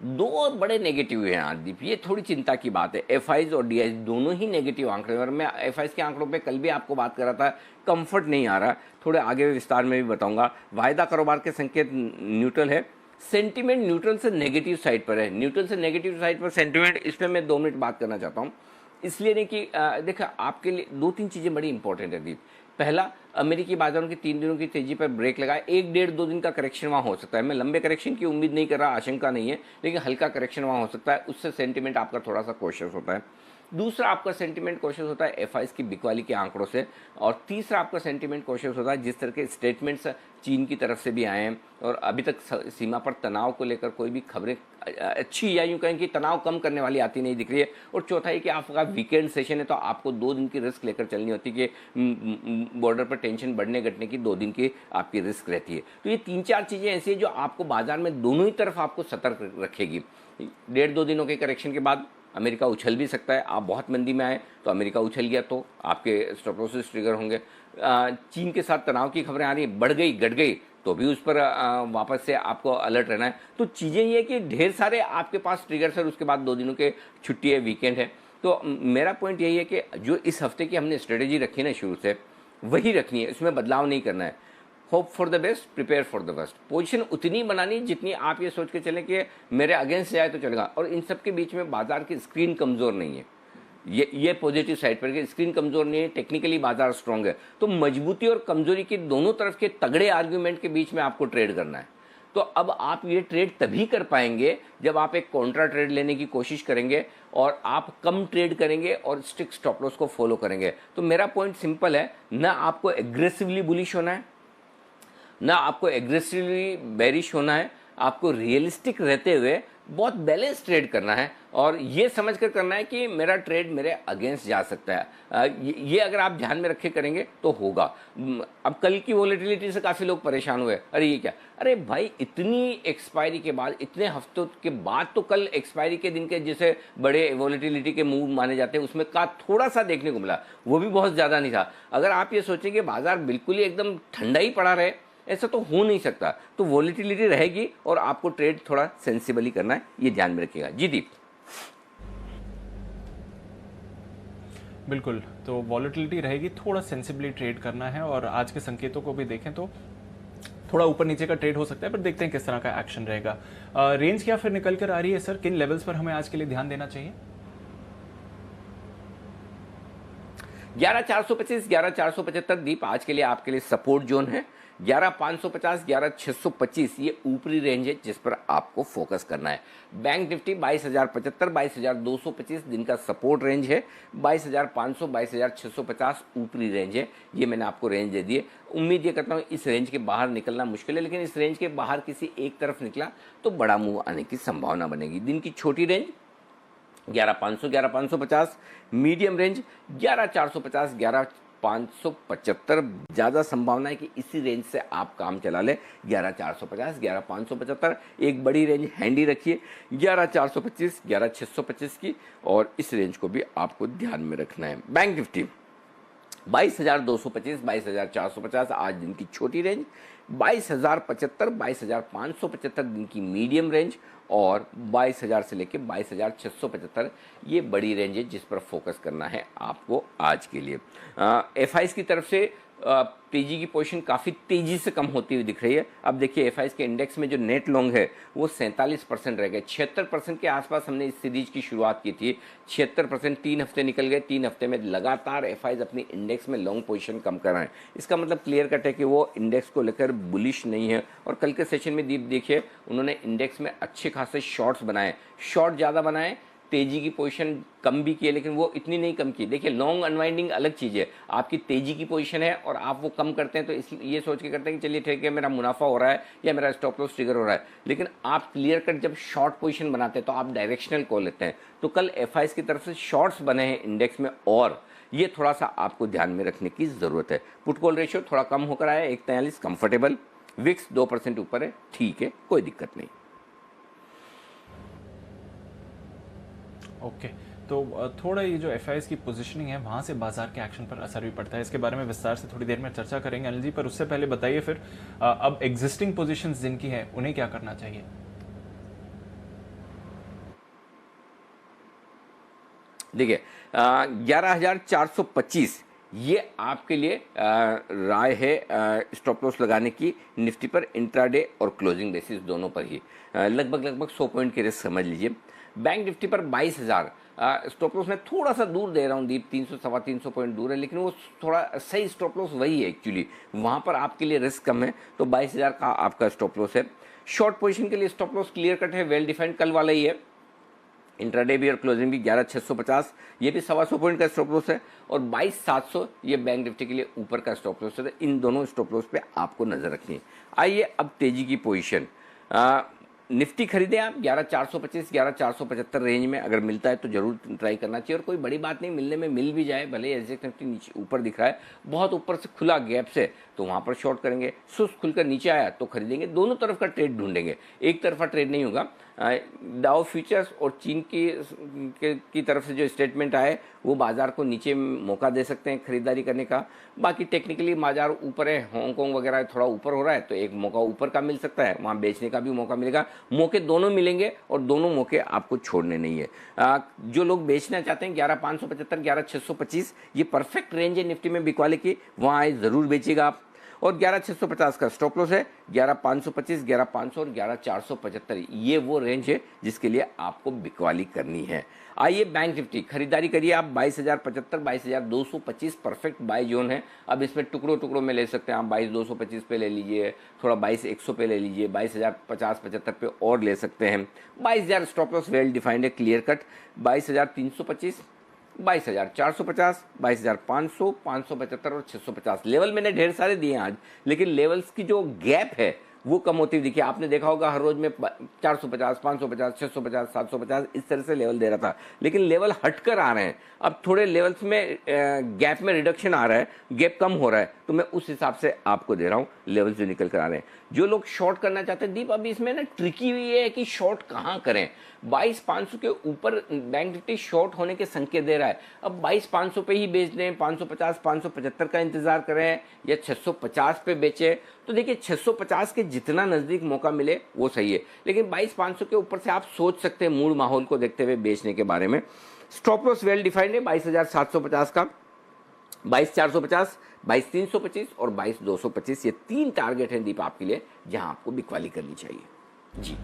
दो और बड़े नेगेटिव हैं आज दीप, ये थोड़ी चिंता की बात है। एफआईज और डीआईज दोनों ही नेगेटिव आंकड़े, और मैं एफआईज के आंकड़ों पे कल भी आपको बात कर रहा था, कंफर्ट नहीं आ रहा, थोड़े आगे विस्तार में भी बताऊंगा। वायदा कारोबार के संकेत न्यूट्रल है, सेंटीमेंट न्यूट्रल से नेगेटिव साइड पर है। न्यूट्रल से नेगेटिव साइड पर सेंटीमेंट, इस पर मैं 2 मिनट बात करना चाहता हूँ। इसलिए नहीं कि देखा, आपके लिए 2-3 चीज़ें बड़ी इंपॉर्टेंट है दीप। पहला, अमेरिकी बाजारों की 3 दिनों की तेजी पर ब्रेक लगा, 1-1.5-2 दिन का करेक्शन वहाँ हो सकता है। मैं लंबे करेक्शन की उम्मीद नहीं कर रहा, आशंका नहीं है, लेकिन हल्का करेक्शन वहाँ हो सकता है, उससे सेंटीमेंट आपका थोड़ा सा कॉशियस होता है। दूसरा आपका सेंटीमेंट कॉशियस होता है एफआईज की बिकवाली के आंकड़ों से। और तीसरा आपका सेंटीमेंट कॉशियस होता है जिस तरह के स्टेटमेंट्स चीन की तरफ से भी आए हैं, और अभी तक सीमा पर तनाव को लेकर कोई भी खबरें अच्छी, या यूँ कहें कि तनाव कम करने वाली आती नहीं दिख रही है। और चौथा है कि आपका वीकेंड सेशन है, तो आपको 2 दिन की रिस्क लेकर चलनी होती है कि बॉर्डर पर टेंशन बढ़ने घटने की 2 दिन की आपकी रिस्क रहती है। तो ये 3-4 चीज़ें ऐसी हैं जो आपको बाजार में दोनों ही तरफ आपको सतर्क रखेगी। 1.5-2 दिनों के करेक्शन के बाद अमेरिका उछल भी सकता है। आप बहुत मंदी में आए तो अमेरिका उछल गया तो आपके स्टॉप लॉसेस ट्रिगर होंगे। चीन के साथ तनाव की खबरें आ रही है, बढ़ गई घट गई तो भी उस पर वापस से आपको अलर्ट रहना है। तो चीज़ें ये कि ढेर सारे आपके पास ट्रिगर्स है, उसके बाद 2 दिनों के छुट्टी है, वीकेंड है। तो मेरा पॉइंट यही है कि जो इस हफ्ते की हमने स्ट्रेटेजी रखी ना शुरू से, वही रखनी है, इसमें बदलाव नहीं करना है। Hope for the best, prepare for the best. Position उतनी बनानी जितनी आप ये सोच के चलें कि मेरे अगेंस्ट जाए तो चलेगा। और इन सब के बीच में बाजार की स्क्रीन कमज़ोर नहीं है, ये पॉजिटिव साइड पर कि स्क्रीन कमज़ोर नहीं है, टेक्निकली बाजार स्ट्रांग है। तो मजबूती और कमज़ोरी की दोनों तरफ के तगड़े आर्ग्यूमेंट के बीच में आपको ट्रेड करना है। तो अब आप ये ट्रेड तभी कर पाएंगे जब आप एक कॉन्ट्रा ट्रेड लेने की कोशिश करेंगे और आप कम ट्रेड करेंगे और स्ट्रिक्ट स्टॉप लॉस को फॉलो करेंगे। तो मेरा पॉइंट सिंपल है, ना आपको एग्रेसिवली बुलिश होना है, ना आपको एग्रेसिवली बेरिश होना है, आपको रियलिस्टिक रहते हुए बहुत बैलेंस ट्रेड करना है। और ये समझ कर करना है कि मेरा ट्रेड मेरे अगेंस्ट जा सकता है। ये अगर आप ध्यान में रखे करेंगे तो होगा। अब कल की वॉलेटिलिटी से काफ़ी लोग परेशान हुए, अरे ये क्या, अरे भाई इतनी एक्सपायरी के बाद, इतने हफ्तों के बाद, तो कल एक्सपायरी के दिन के जैसे बड़े वॉलेटिलिटी के मूव माने जाते हैं उसमें का थोड़ा सा देखने को मिला, वो भी बहुत ज़्यादा नहीं था। अगर आप ये सोचेंगे बाजार बिल्कुल ही एकदम ठंडा ही पड़ा रहे, ऐसा तो हो नहीं सकता। तो वॉलेटिलिटी रहेगी और आपको ट्रेड थोड़ा सेंसिबली करना है, ये ध्यान में रखिएगा। जी दीप। बिल्कुल, तो वॉलेटिलिटी रहेगी, थोड़ा सेंसिबली ट्रेड करना है। और आज के संकेतों को भी देखें तो थोड़ा ऊपर नीचे का ट्रेड हो सकता है, पर देखते हैं किस तरह का एक्शन रहेगा। रेंज क्या फिर निकल कर आ रही है सर, किन लेवल्स पर हमें आज के लिए ध्यान देना चाहिए? 11,425 11,475 दीप आज के लिए आपके लिए सपोर्ट जोन है। 11,550 11,625 ये ऊपरी रेंज है जिस पर आपको फोकस करना है। बैंक निफ्टी 22,075 22,225 दिन का सपोर्ट रेंज है। 22,500 22,650 ऊपरी रेंज है। ये मैंने आपको रेंज दे दी है। उम्मीद ये करता हूँ इस रेंज के बाहर निकलना मुश्किल है, लेकिन इस रेंज के बाहर किसी एक तरफ निकला तो बड़ा मूव आने की संभावना बनेगी। दिन की छोटी रेंज 11,500 11,550, मीडियम रेंज 11,450 11,575। ज़्यादा संभावना है कि इसी रेंज से आप काम चला लें। 11,450 11,575 एक बड़ी रेंज हैंडी रखिए 11,425 11,625 की, और इस रेंज को भी आपको ध्यान में रखना है। बैंक निफ्टी 22,225 22,450 आज दिन की छोटी रेंज, 22,075 22,575 दिन की मीडियम रेंज, और 22,000 से लेकर 22,675 ये बड़ी रेंज है जिस पर फोकस करना है आपको आज के लिए। एफआईज की तरफ से तेजी की पोजीशन काफ़ी तेजी से कम होती हुई दिख रही है। अब देखिए एफआईज के इंडेक्स में जो नेट लॉन्ग है वो 47% रह गए। 76% के आसपास हमने इस सीरीज की शुरुआत की थी। 76% 3 हफ्ते निकल गए। 3 हफ्ते में लगातार एफआईज अपनी इंडेक्स में लॉन्ग पोजीशन कम कर रहे हैं। इसका मतलब क्लियर कट है कि वो इंडेक्स को लेकर बुलिश नहीं है। और कल के सेशन में दीप देखिए उन्होंने इंडेक्स में अच्छे खासे शॉर्ट्स बनाए, शॉर्ट ज़्यादा बनाए, तेजी की पोजीशन कम भी की है, लेकिन वो इतनी नहीं कम की। देखिए लॉन्ग अनवाइंडिंग अलग चीज़ है, आपकी तेजी की पोजीशन है और आप वो कम करते हैं तो इसलिए ये सोच के करते हैं कि चलिए ठीक है मेरा मुनाफा हो रहा है या मेरा स्टॉप लॉस ट्रिगर हो रहा है। लेकिन आप क्लियर कट जब शॉर्ट पोजीशन बनाते हैं तो आप डायरेक्शनल कॉल लेते हैं। तो कल एफआईज की तरफ से शॉर्ट्स बने हैं इंडेक्स में, और ये थोड़ा सा आपको ध्यान में रखने की ज़रूरत है। पुट कॉल रेशियो थोड़ा कम होकर आया 143 कंफर्टेबल। विक्स 2% ऊपर है, ठीक है, कोई दिक्कत नहीं। ओके तो थोड़ा ये जो एफआईएस की पोजीशनिंग है वहाँ से बाजार के एक्शन पर असर भी पड़ता है। इसके बारे में विस्तार से थोड़ी देर में चर्चा करेंगे अनिल जी, पर उससे पहले बताइए फिर अब एग्जिस्टिंग पोजीशंस जिनकी हैं उन्हें क्या करना चाहिए? देखिए 11,425 ये आपके लिए राय है स्टॉप लॉस लगाने की निफ्टी पर इंट्राडे और क्लोजिंग बेसिस दोनों पर ही। लगभग 100 पॉइंट की रिस्क समझ लीजिए। बैंक निफ्टी पर 22,000 स्टॉप लॉस में थोड़ा सा दूर दे रहा हूँ दीप, 300 सवा 300 पॉइंट दूर है, लेकिन वो थोड़ा सही स्टॉप लॉस वही है एक्चुअली, वहाँ पर आपके लिए रिस्क कम है। तो 22,000 का आपका स्टॉप लॉस है। शॉर्ट पोजीशन के लिए स्टॉप लॉस क्लियर कट है, वेल डिफाइंड कल वाला ही है। इंट्राडे भी और क्लोजिंग भी 11,650 ये भी 125 पॉइंट का स्टॉप लॉस है, और 22,700 ये बैंक निफ्टी के लिए ऊपर का स्टॉप लॉस है। इन दोनों स्टॉप लॉस पे आपको नजर रखनी है। आइए अब तेजी की पोजीशन। निफ्टी खरीदें आप 11,425 11,475 रेंज में, अगर मिलता है तो जरूर ट्राई करना चाहिए। और कोई बड़ी बात नहीं, मिलने में मिल भी जाए, भले एग्जैक्ट निफ्टी नीचे ऊपर दिख रहा है, बहुत ऊपर से खुला गैप से, तो वहाँ पर शॉर्ट करेंगे। सुस्त खुलकर नीचे आया तो खरीदेंगे। दोनों तरफ का ट्रेड ढूंढेंगे, एक तरफा ट्रेड नहीं होगा। डाउ फ्यूचर्स और चीन की तरफ से जो स्टेटमेंट आए वो बाजार को नीचे मौका दे सकते हैं खरीदारी करने का। बाकी टेक्निकली बाजार ऊपर है, हांगकांग वगैरह थोड़ा ऊपर हो रहा है, तो एक मौका ऊपर का मिल सकता है, वहाँ बेचने का भी मौका मिलेगा। मौके दोनों मिलेंगे और दोनों मौके आपको छोड़ने नहीं है। जो लोग बेचना चाहते हैं 11,575 11,625 ये परफेक्ट रेंज है निफ्टी में बिकवाले की, वहाँ आए ज़रूर बेचिएगा आप। और 11,650 का स्टॉप लॉस है, 11,525 11,500 और 11,475 ये वो रेंज है जिसके लिए आपको बिकवाली करनी है। आइए बैंक निफ्टी खरीदारी करिए आप 22,075 22,225 परफेक्ट बाय जोन है। अब इसमें टुकड़ों में ले सकते हैं आप, 22,225 पे ले लीजिए, थोड़ा 22,100 पे ले लीजिए, 22,050-75 पे और ले सकते हैं। 22,000 स्टॉप लॉस वेल डिफाइंड है, क्लियर कट। 22,325 22,450 22,500 575 और 650 लेवल मैंने ढेर सारे दिए आज, लेकिन लेवल्स की जो गैप है वो कम होती हुई दिखी। आपने देखा होगा हर रोज में 450 550 650 750 इस तरह से लेवल दे रहा था, लेकिन लेवल हटकर आ रहे हैं। अब थोड़े लेवल्स में गैप में रिडक्शन आ रहा है, गैप कम हो रहा है, तो मैं उस हिसाब से आपको दे रहा हूँ लेवल्स जो निकल कर आ रहे हैं। जो लोग शॉर्ट करना चाहते हैं दीप, अभी इसमें ना ट्रिकी हुई है कि शॉर्ट कहाँ करें। 22,500 के ऊपर बैंक निफ्टी शॉर्ट होने के संकेत दे रहा है। अब 22,500 पे ही बेच दें, 550 575 का इंतजार करें या 650 पे बेचें, तो देखिए 650 के जितना नजदीक मौका मिले वो सही है। लेकिन 22,500 के ऊपर से आप सोच सकते हैं मूड माहौल को देखते हुए बेचने के बारे में। स्टॉप लॉस वेल डिफाइंड है 22,750 का, 22,450 22,325 और 22,225 ये 3 टारगेट हैं दीप आपके लिए जहां आपको बिकवाली करनी चाहिए। जी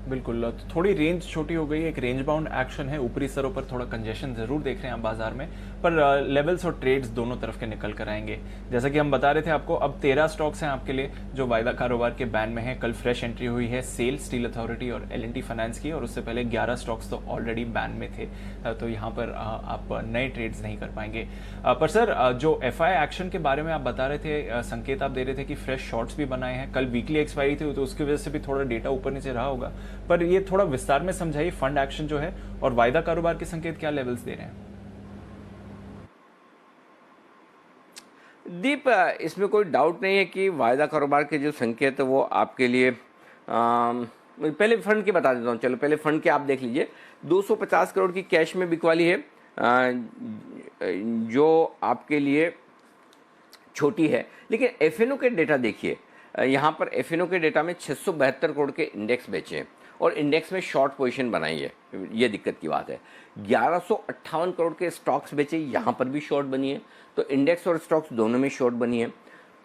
बिल्कुल, थोड़ी रेंज छोटी हो गई है, एक रेंज बाउंड एक्शन है, ऊपरी स्तरों पर थोड़ा कंजेशन जरूर देख रहे हैं आप बाजार में, पर लेवल्स और ट्रेड्स दोनों तरफ के निकल कर आएंगे। जैसा कि हम बता रहे थे आपको, अब 13 स्टॉक्स हैं आपके लिए जो वायदा कारोबार के बैन में है। कल फ्रेश एंट्री हुई है सेल, स्टील अथॉरिटी और L&T फाइनेंस की, और उससे पहले 11 स्टॉक्स तो ऑलरेडी बैन में थे, तो यहाँ पर आप नए ट्रेड्स नहीं कर पाएंगे। पर सर, जो FI एक्शन के बारे में आप बता रहे थे, संकेत आप दे रहे थे कि फ्रेश शॉर्ट्स भी बनाए हैं। कल वीकली एक्सपायरी थी तो उसकी वजह से भी थोड़ा डेटा ऊपर नीचे रहा होगा, पर ये थोड़ा विस्तार में समझाइए फंड एक्शन जो है और वायदा कारोबार के संकेत क्या लेवल्स दे रहे हैं। दीप, इसमें कोई डाउट नहीं है कि वायदा कारोबार के जो संकेत है वो आपके लिए पहले फंड के बता देता हूँ। चलो पहले फंड के आप देख लीजिए। 250 करोड़ की कैश में बिकवाली है, जो आपके लिए छोटी है। लेकिन एफएनओ के डेटा देखिए, यहाँ पर एफएनओ के डेटा में 672 करोड़ के इंडेक्स बेचे हैं और इंडेक्स में शॉर्ट पोजीशन बनाई है, ये दिक्कत की बात है। 1158 करोड़ के स्टॉक्स बेचे, यहाँ पर भी शॉर्ट बनी है, तो इंडेक्स और स्टॉक्स दोनों में शॉर्ट बनी है।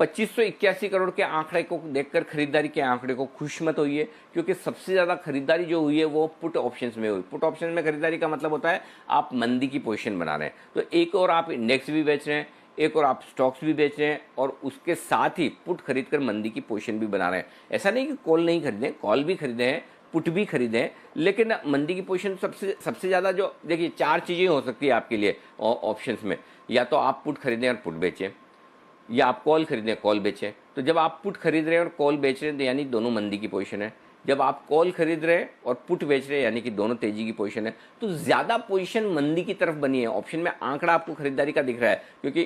2581 करोड़ के आंकड़े को देखकर खरीदारी के आंकड़े को खुश मत होइए, क्योंकि सबसे ज़्यादा खरीदारी जो हुई है वो पुट ऑप्शंस में हुई। पुट ऑप्शन में खरीदारी का मतलब होता है आप मंदी की पोजीशन बना रहे हैं, तो एक और आप इंडेक्स भी बेच रहे हैं, एक और आप स्टॉक्स भी बेच रहे हैं, और उसके साथ ही पुट खरीद कर मंदी की पोजीशन भी बना रहे हैं। ऐसा नहीं कि कॉल नहीं खरीदे, कॉल भी खरीदे हैं, पुट भी खरीदे हैं, लेकिन मंदी की पोजीशन सबसे ज़्यादा जो देखिए 4 चीज़ें हो सकती है आपके लिए ऑप्शंस में। या तो आप पुट खरीदें और पुट बेचें, या आप कॉल खरीदें कॉल बेचें। तो जब आप पुट खरीद रहे हैं और कॉल बेच रहे हैं तो यानी दोनों मंदी की पोजीशन है। जब आप कॉल खरीद रहे हैं और पुट बेच रहे हैं यानी कि दोनों तेजी की पोजीशन है। तो ज़्यादा पोजीशन मंदी की तरफ बनी है। ऑप्शन में आंकड़ा आपको खरीदारी का दिख रहा है, क्योंकि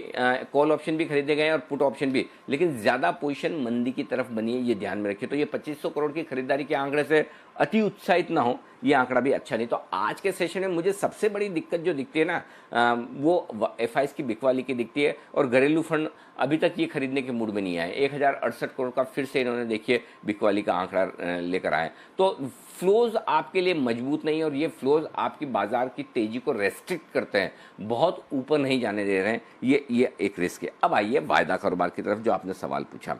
कॉल ऑप्शन भी खरीदे गए हैं और पुट ऑप्शन भी, लेकिन ज़्यादा पोजीशन मंदी की तरफ बनी है, ये ध्यान में रखिए। तो ये 2500 करोड़ की खरीदारी के आंकड़े से अति उत्साहित ना हो, ये आंकड़ा भी अच्छा नहीं। तो आज के सेशन में मुझे सबसे बड़ी दिक्कत जो दिखती है ना, वो FIs की बिकवाली की दिखती है, और घरेलू फंड अभी तक ये खरीदने के मूड में नहीं आए। 1068 करोड़ का फिर से इन्होंने देखिए बिकवाली का आंकड़ा लेकर आए। तो फ्लोज आपके लिए मजबूत नहीं, और ये फ्लोज आपकी बाजार की तेजी को रेस्ट्रिक्ट करते हैं, बहुत ऊपर नहीं जाने दे रहे हैं। ये एक रिस्क है। अब आइए वायदा कारोबार की तरफ, जो आपने सवाल पूछा।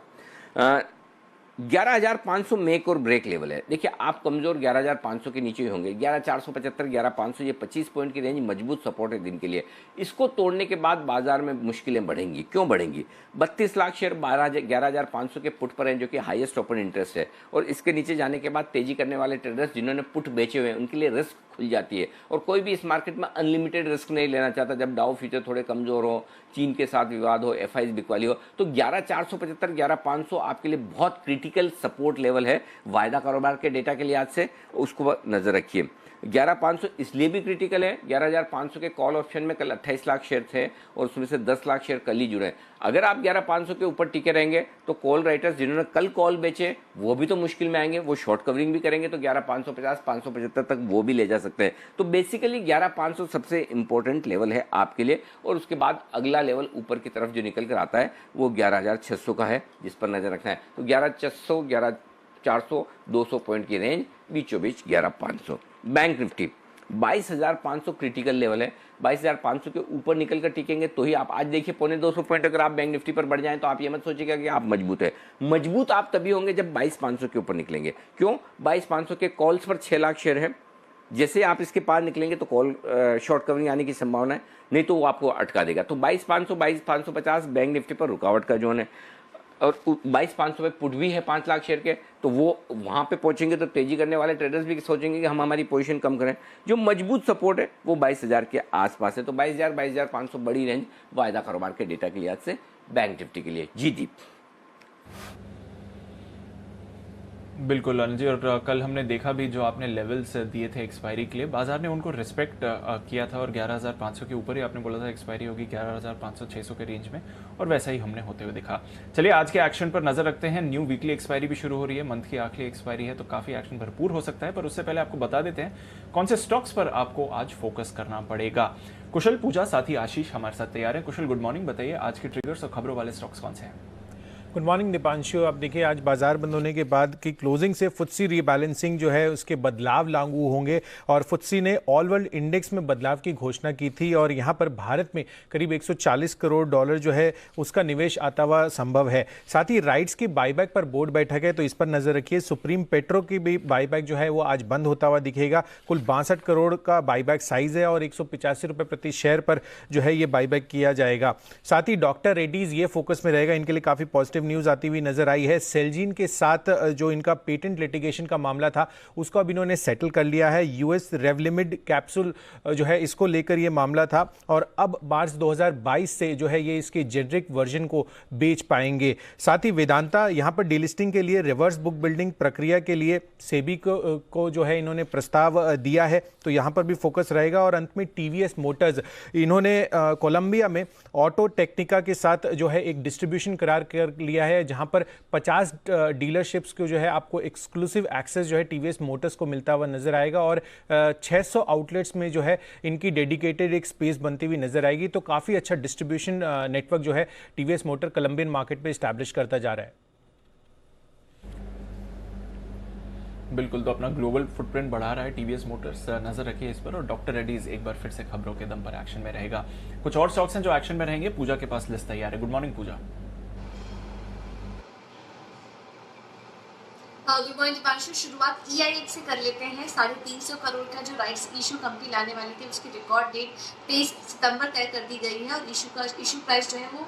11,500 मेक और ब्रेक लेवल है। देखिए आप कमजोर 11,500 के नीचे ही होंगे। 11,475, 11,500, ये 25 पॉइंट की रेंज मजबूत सपोर्ट है दिन के लिए। इसको तोड़ने के बाद बाजार में मुश्किलें बढ़ेंगी। क्यों बढ़ेंगी? 32 लाख शेयर 11,500 के पुट पर हैं, जो कि हाईएस्ट ओपन इंटरेस्ट है, और इसके नीचे जाने के बाद तेजी करने वाले ट्रेडर्स जिन्होंने पुट बेचे हुए हैं उनके लिए रिस्क खुल जाती है। और कोई भी इस मार्केट में अनलिमिटेड रिस्क नहीं लेना चाहता। जब डाउ फ्यूचर थोड़े कमजोर हो, चीन के साथ विवाद हो, FIs बिकवाली हो, तो 11,475, 11,500 आपके लिए बहुत क्रिटिकल सपोर्ट लेवल है वायदा कारोबार के डेटा के लिहाज से, उसको नजर रखिए। 11,500 इसलिए भी क्रिटिकल है, 11,500 के कॉल ऑप्शन में कल 28 लाख शेयर थे और उसमें से 10 लाख शेयर कल ही जुड़े। अगर आप 11,500 के ऊपर टिके रहेंगे तो कॉल राइटर्स जिन्होंने कल कॉल बेचे वो भी तो मुश्किल में आएंगे, वो शॉर्ट कवरिंग भी करेंगे, तो 11,550, 575 तक वो भी ले जा सकते हैं। तो बेसिकली 11,500 सबसे इंपॉर्टेंट लेवल है आपके लिए, और उसके बाद अगला लेवल ऊपर की तरफ जो निकल कर आता है वो 11,600 का है, जिस पर नजर रखना है। तो 11,600, 11,400, 200 पॉइंट की रेंज, बीचों बीच 11,500। बैंक निफ्टी 22,500 क्रिटिकल लेवल है। 22,500 के ऊपर निकल कर टिकेंगे तो ही आप, आज देखिए 250 पॉइंट अगर आप बैंक निफ्टी पर बढ़ जाएं तो आप ये मत सोचिएगा कि आप मजबूत है। मजबूत आप तभी होंगे जब 22,500 के ऊपर निकलेंगे। क्यों? 22,500 के कॉल्स पर 6 लाख शेयर है। जैसे आप इसके पार निकलेंगे तो कॉल शॉर्ट कवरिंग आने की संभावना है, नहीं तो वो आपको अटका देगा। तो 22,500, 22,550 बैंक निफ्टी पर रुकावट का जोन है, और 22,500 पे पुट भी है 5 लाख शेयर के, तो वो वहाँ पे पहुँचेंगे तो तेजी करने वाले ट्रेडर्स भी सोचेंगे कि हम हमारी पोजीशन कम करें। जो मजबूत सपोर्ट है वो 22,000 के आसपास है। तो 22,000, 22,500 बड़ी रेंज वायदा कारोबार के डेटा के लिहाज से बैंक निफ्टी के लिए। जी दीप। बिल्कुल अनिल जी, और कल हमने देखा भी जो आपने लेवल्स दिए थे एक्सपायरी के लिए, बाजार ने उनको रिस्पेक्ट किया था, और 11,500 के ऊपर ही आपने बोला था एक्सपायरी होगी 11,500, 600 के रेंज में, और वैसा ही हमने होते हुए देखा। चलिए आज के एक्शन पर नजर रखते हैं। न्यू वीकली एक्सपायरी भी शुरू हो रही है, मंथ की आखिरी एक्सपायरी है, तो काफी एक्शन भरपूर हो सकता है। पर उससे पहले आपको बता देते हैं कौन से स्टॉक्स पर आपको आज फोकस करना पड़ेगा। कुशल, पूजा, साथी आशीष हमारे साथ तैयार है। कुशल, गुड मॉर्निंग, बताइए आज के ट्रिगर्स और खबरों वाले स्टॉक्स कौन से हैं? Good morning Deepanshu. आप देखिए आज बाजार बंद होने के बाद की क्लोजिंग से फुत्सी रीबैलेंसिंग जो है उसके बदलाव लागू होंगे और फुत्सी ने ऑल वर्ल्ड इंडेक्स में बदलाव की घोषणा की थी और यहां पर भारत में करीब 140 करोड़ डॉलर जो है उसका निवेश आता हुआ संभव है। साथ ही राइट्स की बाईबैक पर बोर्ड बैठक है तो इस पर नजर रखिए। सुप्रीम पेट्रो की भी बाईबैक जो है वो आज बंद होता हुआ दिखेगा। कुल 62 करोड़ का बाईबैक साइज है और 185 रुपये प्रति शेयर पर जो है ये बाईबैक किया जाएगा। साथ ही डॉक्टर रेड्डीज ये फोकस में रहेगा, इनके लिए काफी पॉजिटिव न्यूज आती हुई नजर आई है। सेलजीन के साथ जो इनका पेटेंट लिटिगेशन का मामला था उसको अब इन्होंने सेटल कर लिया है। यूएस रेवलिमिड कैप्सूल जो है इसको लेकर ये मामला था और अब मार्च 2022 से जो है ये इसके जेनरिक वर्जन को बेच पाएंगे। साथ ही वेदांता यहां पर डीलिस्टिंग के लिए रिवर्स बुक बिल्डिंग प्रक्रिया के लिए सेबी को जो है इन्होंने प्रस्ताव दिया है तो यहां पर भी फोकस रहेगा। और अंत में टीवीएस मोटर्स, इन्होंने कोलंबिया में ऑटो टेक्निका के साथ जो है एक डिस्ट्रीब्यूशन करार कर लिया है जहां पर 50 डीलरशिप्स को जो है आपको एक्सक्लूसिव एक्सेस जो है टीवीएस मोटर्स को मिलता हुआ नजर आएगा और 600 आउटलेट्स में जो है इनकी डेडिकेटेड एक स्पेस बनती हुई नजर आएगी। तो काफी अच्छा डिस्ट्रीब्यूशन नेटवर्क जो है टीवीएस मोटर कोलंबियन मार्केट पे स्टैब्लिश करता जा रहा है। बिल्कुल, तो अपना ग्लोबल फुटप्रिंट बढ़ा रहा है टीवीएस मोटर्स, नजर रखिए इस पर। और डॉक्टर रेड्डीज एक बार फिर से खबरों के दम पर एक्शन में रहेगा। कुछ और स्टॉक्स हैं जो एक्शन में रहेंगे। पूजा के पास लिस्ट तैयार है। Good morning Pooja. Good morning Deepanshu. शुरुआत EIH से कर लेते हैं। 350 करोड़ का जो राइट्स इशू कंपनी लाने वाली थी उसकी रिकॉर्ड डेट 23 सितंबर तय कर दी गई है और इशू प्राइस जो है वो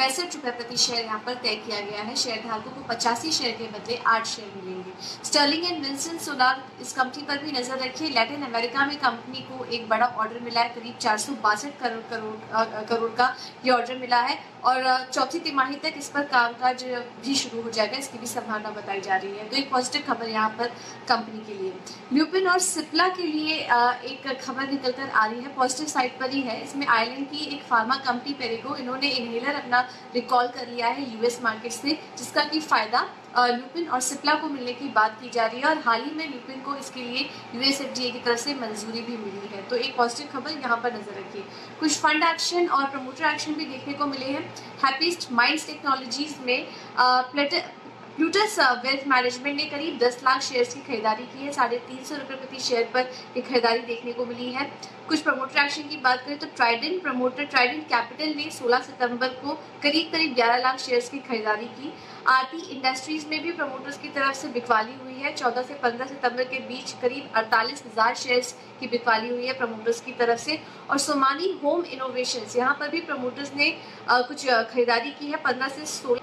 65 रुपये प्रति शेयर यहाँ पर तय किया गया है। शेयर धारकों को 85 शेयर के बदले 8 शेयर मिलेंगे। स्टर्लिंग एंड विल्सन सोलार, इस कंपनी पर भी नजर रखिए। लैटिन अमेरिका में कंपनी को एक बड़ा ऑर्डर मिला है, करीब 462 करोड़ का ये ऑर्डर मिला है और चौथी तिमाही तक इस पर कामकाज भी शुरू हो जाएगा, इसकी भी संभावना बताई जा रही है। तो एक पॉजिटिव खबर यहाँ पर कंपनी के लिए। ल्यूपिन और सिप्ला के लिए एक खबर निकल कर आ रही है, पॉजिटिव साइड पर ही है। इसमें आयरलैंड की एक फार्मा कंपनी पेरेगो, इन्होंने इनहेलर अपना रिकॉल कर लिया है यूएस मार्केट से, जिसका की फायदा ल्यूपिन और सिप्ला को मिलने की बात की जा रही है और हाल ही में ल्यूपिन को इसके लिए यूएस FDA की तरफ से मंजूरी भी मिली है। तो एक पॉजिटिव खबर यहाँ पर नजर रखिए। कुछ फंड एक्शन और प्रमोटर एक्शन भी देखने को मिले हैं। हैप्पीस्ट माइंड्स टेक्नोलॉजीज में प्लूटस वेल्थ मैनेजमेंट ने करीब 10 लाख शेयर्स की खरीदारी की है। 350 रुपये प्रति शेयर पर ये खरीदारी देखने को मिली है। कुछ प्रमोटर एक्शन की बात करें तो ट्राइडेंट कैपिटल ने 16 सितंबर को करीब 11 लाख शेयर्स की खरीदारी की। आरती इंडस्ट्रीज में भी प्रमोटर्स की तरफ से बिकवाली हुई है। 14 से 15 सितंबर के बीच करीब 48,000 शेयर्स की बिकवाली हुई है प्रमोटर्स की तरफ से। और सोमानी होम इनोवेशंस, यहाँ पर भी प्रमोटर्स ने कुछ खरीदारी की है 15 से 16।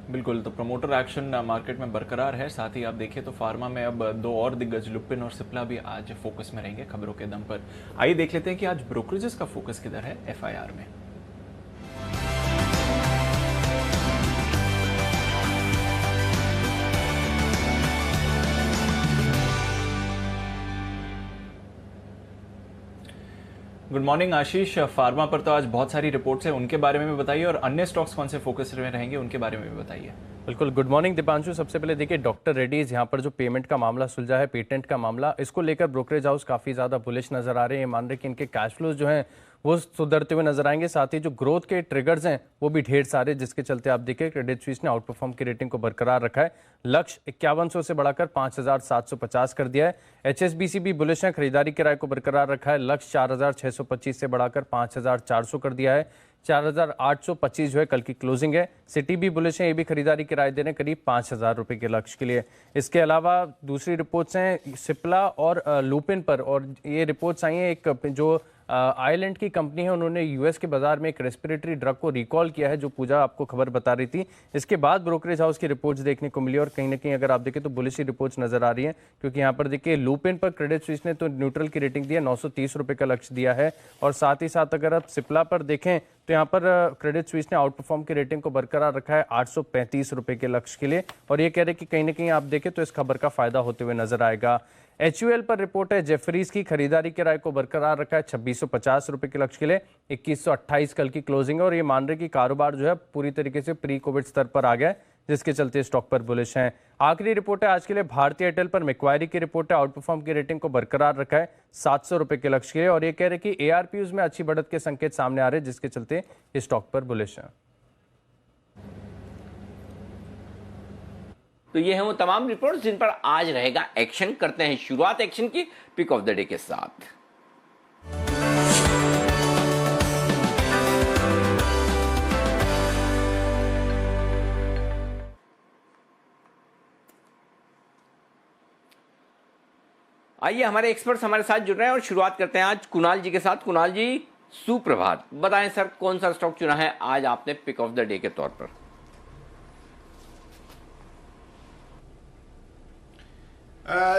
बिल्कुल, तो प्रमोटर एक्शन मार्केट में बरकरार है। साथ ही आप देखिए तो फार्मा में अब दो और दिग्गज लुपिन और सिप्ला भी आज फोकस में रहेंगे खबरों के दम पर। आइए देख लेते हैं कि आज ब्रोकरेजेस का फोकस किधर है FIR में। गुड मॉर्निंग आशीष। फार्मा पर तो आज बहुत सारी रिपोर्ट्स हैं, उनके बारे में भी बताइए और अन्य स्टॉक्स कौन से फोकस में रहेंगे उनके बारे में भी बताइए। बिल्कुल, गुड मॉर्निंग दीपांशु। सबसे पहले देखिए डॉक्टर रेड्डीज यहाँ पर जो पेमेंट का मामला सुलझा है, पेटेंट का मामला, इसको लेकर ब्रोकरेज हाउस काफ़ी ज़्यादा बुलिश नजर आ रहे हैं। मान रहे कि इनके कैश फ्लोज जो हैं वो सुधरते हुए नजर आएंगे। साथ ही जो ग्रोथ के ट्रिगर्स हैं वो भी ढेर सारे, जिसके चलते आप देखिए क्रेडिट स्विस ने आउट परफॉर्म की रेटिंग को बरकरार रखा है। लक्ष्य 5100 से बढ़ाकर 5750 कर दिया है। HSBC भी बुलिश है, खरीदारी किराए को बरकरार रखा है। लक्ष्य 4625 से बढ़ाकर 5400 कर दिया है। 4825 जो है कल की क्लोजिंग है। सिटी भी बुलिश है, ये भी खरीदारी किराए दे रहे हैं करीब 5000 रुपए के लक्ष्य के लिए। इसके अलावा दूसरी रिपोर्ट्स हैं सिप्ला और लुपिन पर, और ये रिपोर्ट्स आई हैं एक जो आयरलैंड की कंपनी है, उन्होंने यूएस के बाजार में एक रेस्पिरेटरी ड्रग को रिकॉल किया है, जो पूजा आपको खबर बता रही थी। इसके बाद ब्रोकरेज हाउस की रिपोर्ट्स देखने को मिली और कहीं ना कहीं अगर आप देखें तो बुलिश रिपोर्ट्स नजर आ रही हैं, क्योंकि यहाँ पर देखिए लुपिन पर क्रेडिट स्विस ने तो न्यूट्रल की रेटिंग दी है, 930 रुपए का लक्ष्य दिया है। और साथ ही साथ अगर आप सिप्ला पर देखें तो यहाँ पर क्रेडिट स्विस ने आउट परफॉर्म की रेटिंग को बरकरार रखा है 835 रुपए के लक्ष्य के लिए। और ये कह रहे हैं कि कहीं ना कहीं आप देखें तो इस खबर का फायदा होते हुए नजर आएगा। HUL पर रिपोर्ट है जेफरीज की खरीदारी किराए को बरकरार रखा है 2650 रुपए के लक्ष्य के लिए। 2128 कल की क्लोजिंग है और ये मान रहे कि कारोबार जो है पूरी तरीके से प्री कोविड स्तर पर आ गया है, जिसके चलते स्टॉक पर बुलिश हैं। आखिरी रिपोर्ट है आज के लिए भारतीय एयरटेल पर मैक्वायरी की रिपोर्ट है, आउट परफॉर्म की रेटिंग को बरकरार रखा है 700 रुपए के लक्ष्य के लिए। और ये कह रहे कि ARPUs में अच्छी बढ़त के संकेत सामने आ रहे हैं, जिसके चलते इस स्टॉक पर बुलिश है। तो ये है वो तमाम रिपोर्ट्स जिन पर आज रहेगा एक्शन। करते हैं शुरुआत एक्शन की पिक ऑफ द डे के साथ। आइए हमारे एक्सपर्ट्स हमारे साथ जुड़ रहे हैं और शुरुआत करते हैं आज कुणाल जी के साथ। कुणाल जी सुप्रभात, बताएं सर कौन सा स्टॉक चुना है आज आपने पिक ऑफ द डे के तौर पर?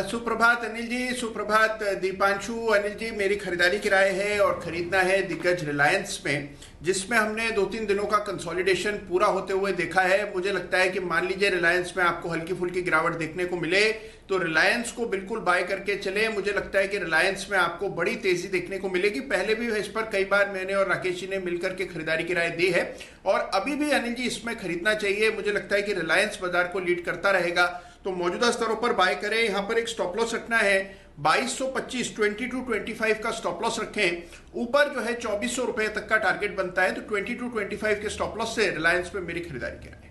सुप्रभात अनिल जी, सुप्रभात दीपांशु। अनिल जी, मेरी खरीदारी की राय है और खरीदना है दिग्गज रिलायंस में, जिसमें हमने 2-3 दिनों का कंसोलिडेशन पूरा होते हुए देखा है। मुझे लगता है कि मान लीजिए रिलायंस में आपको हल्की फुल्की गिरावट देखने को मिले तो रिलायंस को बिल्कुल बाय करके चले। मुझे लगता है कि रिलायंस में आपको बड़ी तेजी देखने को मिलेगी। पहले भी इस पर कई बार मैंने और राकेश जी ने मिलकर के खरीदारी की राय दी है और अभी भी अनिल जी इसमें खरीदना चाहिए। मुझे लगता है कि रिलायंस बाजार को लीड करता रहेगा, तो मौजूदा स्तरों पर बाय करें। यहां पर एक स्टॉप लॉस रखना है 2225, 2225 का स्टॉप लॉस रखें। ऊपर जो है 2400 रुपए तक का टारगेट बनता है, तो 2225 के स्टॉप लॉस से रिलायंस पे मेरी खरीदारी की राय है।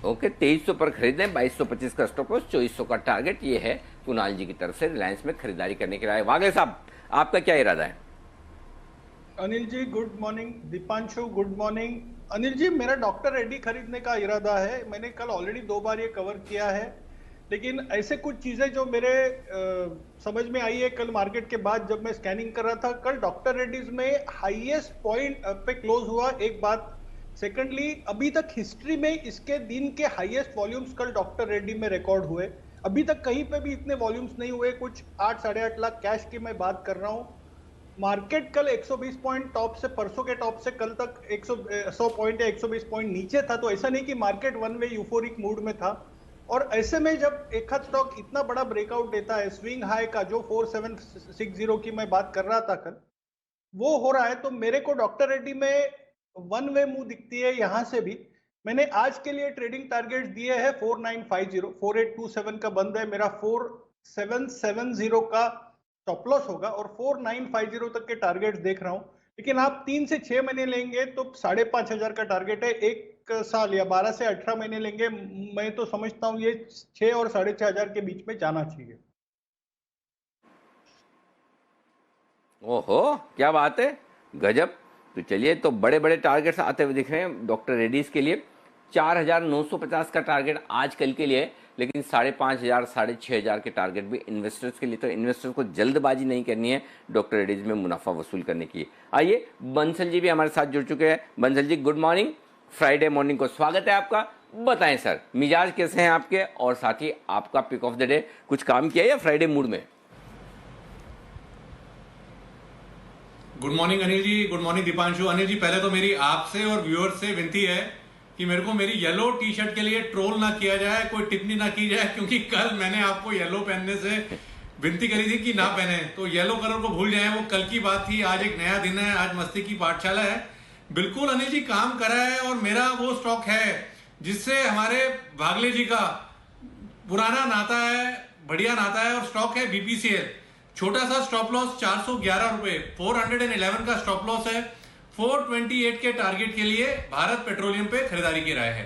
ओके, 2300 पर खरीदें, 2225 का स्टॉप लॉस, 2400 का टारगेट। ये है कुणाल जी की तरफ से रिलायंस में खरीदारी करने की राय। वागले साहब, आपका क्या इरादा है? Anil ji good morning. Deepanshu good morning. Anil ji, मेरा डॉक्टर रेड्डी खरीदने का इरादा है। मैंने कल ऑलरेडी 2 बार ये कवर किया है, लेकिन ऐसे कुछ चीजें जो मेरे समझ में आई है कल मार्केट के बाद जब मैं स्कैनिंग कर रहा था। कल डॉक्टर रेड्डीज में हाईएस्ट पॉइंट पे क्लोज हुआ, एक बात। सेकेंडली, अभी तक हिस्ट्री में इसके दिन के हाईएस्ट वॉल्यूम्स कल डॉक्टर रेड्डी में रिकॉर्ड हुए। अभी तक कहीं पे भी इतने वॉल्यूम्स नहीं हुए। कुछ 8-8.5 लाख कैश की मैं बात कर रहा हूँ। मार्केट कल 120 पॉइंट टॉप से, परसों के टॉप से कल तक 100 पॉइंट या 120 पॉइंट नीचे था। तो ऐसा नहीं कि market one way euphoric mood में था। और ऐसे में जब एक हाथ स्टॉक इतना बड़ा ब्रेकआउट देता है, स्विंग हाई का जो 4760 की मैं बात कर रहा था कल, वो हो रहा है, तो मेरे को डॉक्टर रेड्डी में वन वे मूव दिखती है। यहां से भी मैंने आज के लिए ट्रेडिंग टारगेट दिए हैं 4950, 4827 का बंद है मेरा, 4770 का स्टॉप लॉस होगा और 4950 तक के टारगेट देख रहा हूं। लेकिन आप 3 से 6 महीने लेंगे तो 5500 का टारगेट है। 1 साल या 12 से 18 महीने लेंगे, मैं तो समझता हूं ये 6 और 6500 के बीच में जाना चाहिए। ओहो, क्या बात है, गजब। तो चलिए, तो बड़े बड़े टारगेट्स आते हुए दिख रहे हैं डॉक्टर रेड्डीज के लिए। 4950 का टारगेट आज कल के लिए, लेकिन 5500, 6500 के टारगेट भी इन्वेस्टर्स के लिए। तो इन्वेस्टर्स को जल्दबाजी नहीं करनी है डॉक्टर रेड्डीज में मुनाफा वसूल करने की। आइए, बंसल जी भी हमारे साथ जुड़ चुके हैं। Bansal ji good morning, Friday morning को स्वागत है आपका। बताएं सर, मिजाज कैसे हैं आपके, और साथ ही आपका पिक ऑफ द डे कुछ काम किया या फ्राइडे मूड में? Good morning Anil ji, good morning Deepanshu. Anil ji, पहले तो मेरी आपसे और व्यूअर्स से विनती है कि मेरे को मेरी येलो टी शर्ट के लिए ट्रोल ना किया जाए, कोई टिप्पणी ना की जाए, क्योंकि कल मैंने आपको येलो पहनने से विनती करी थी कि ना पहने, तो येलो कलर को भूल जाएं, वो कल की बात थी। आज एक नया दिन है, आज मस्ती की पाठशाला है। बिल्कुल अनिल जी काम करा है, और मेरा वो स्टॉक है जिससे हमारे भागले जी का पुराना नाता है, बढ़िया नाता है, और स्टॉक है बीपीसीएल। छोटा सा स्टॉप लॉस 411 रुपए, 411 का स्टॉप लॉस है। 428 के टारगेट के लिए भारत पेट्रोलियम पे खरीदारी की राय है।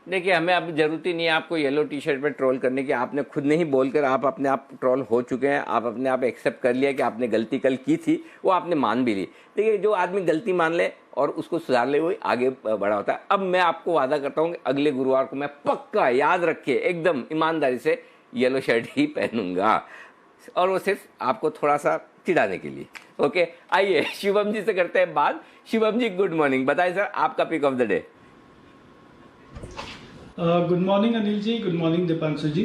देखिए, हमें अब जरूरत ही नहीं है आपको येलो टी शर्ट पे ट्रोल करने की। आपने खुद नहीं बोलकर आप अपने आप ट्रोल हो चुके हैं। आप अपने आप एक्सेप्ट कर लिया कि आपने गलती कल की थी, वो आपने मान भी ली। देखिए, जो आदमी गलती मान ले और उसको सुधार ले, वही आगे बढ़ा होता है। अब मैं आपको वादा करता हूँ कि अगले गुरुवार को मैं पक्का, याद रखिए, एकदम ईमानदारी से येलो शर्ट ही पहनूंगा, और वो सिर्फ आपको थोड़ा सा चिढ़ाने के लिए। ओके, आइए शिवम जी से करते हैं बात। शिवम जी गुड मॉर्निंग, बताइए सर आपका pick of the day. Good morning Anil ji, good morning Deepanshu ji.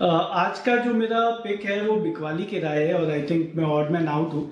आज का जो मेरा पिक है वो बिकवाली के राय है, और आई थिंक मैं ऑड मैन आउट हूँ।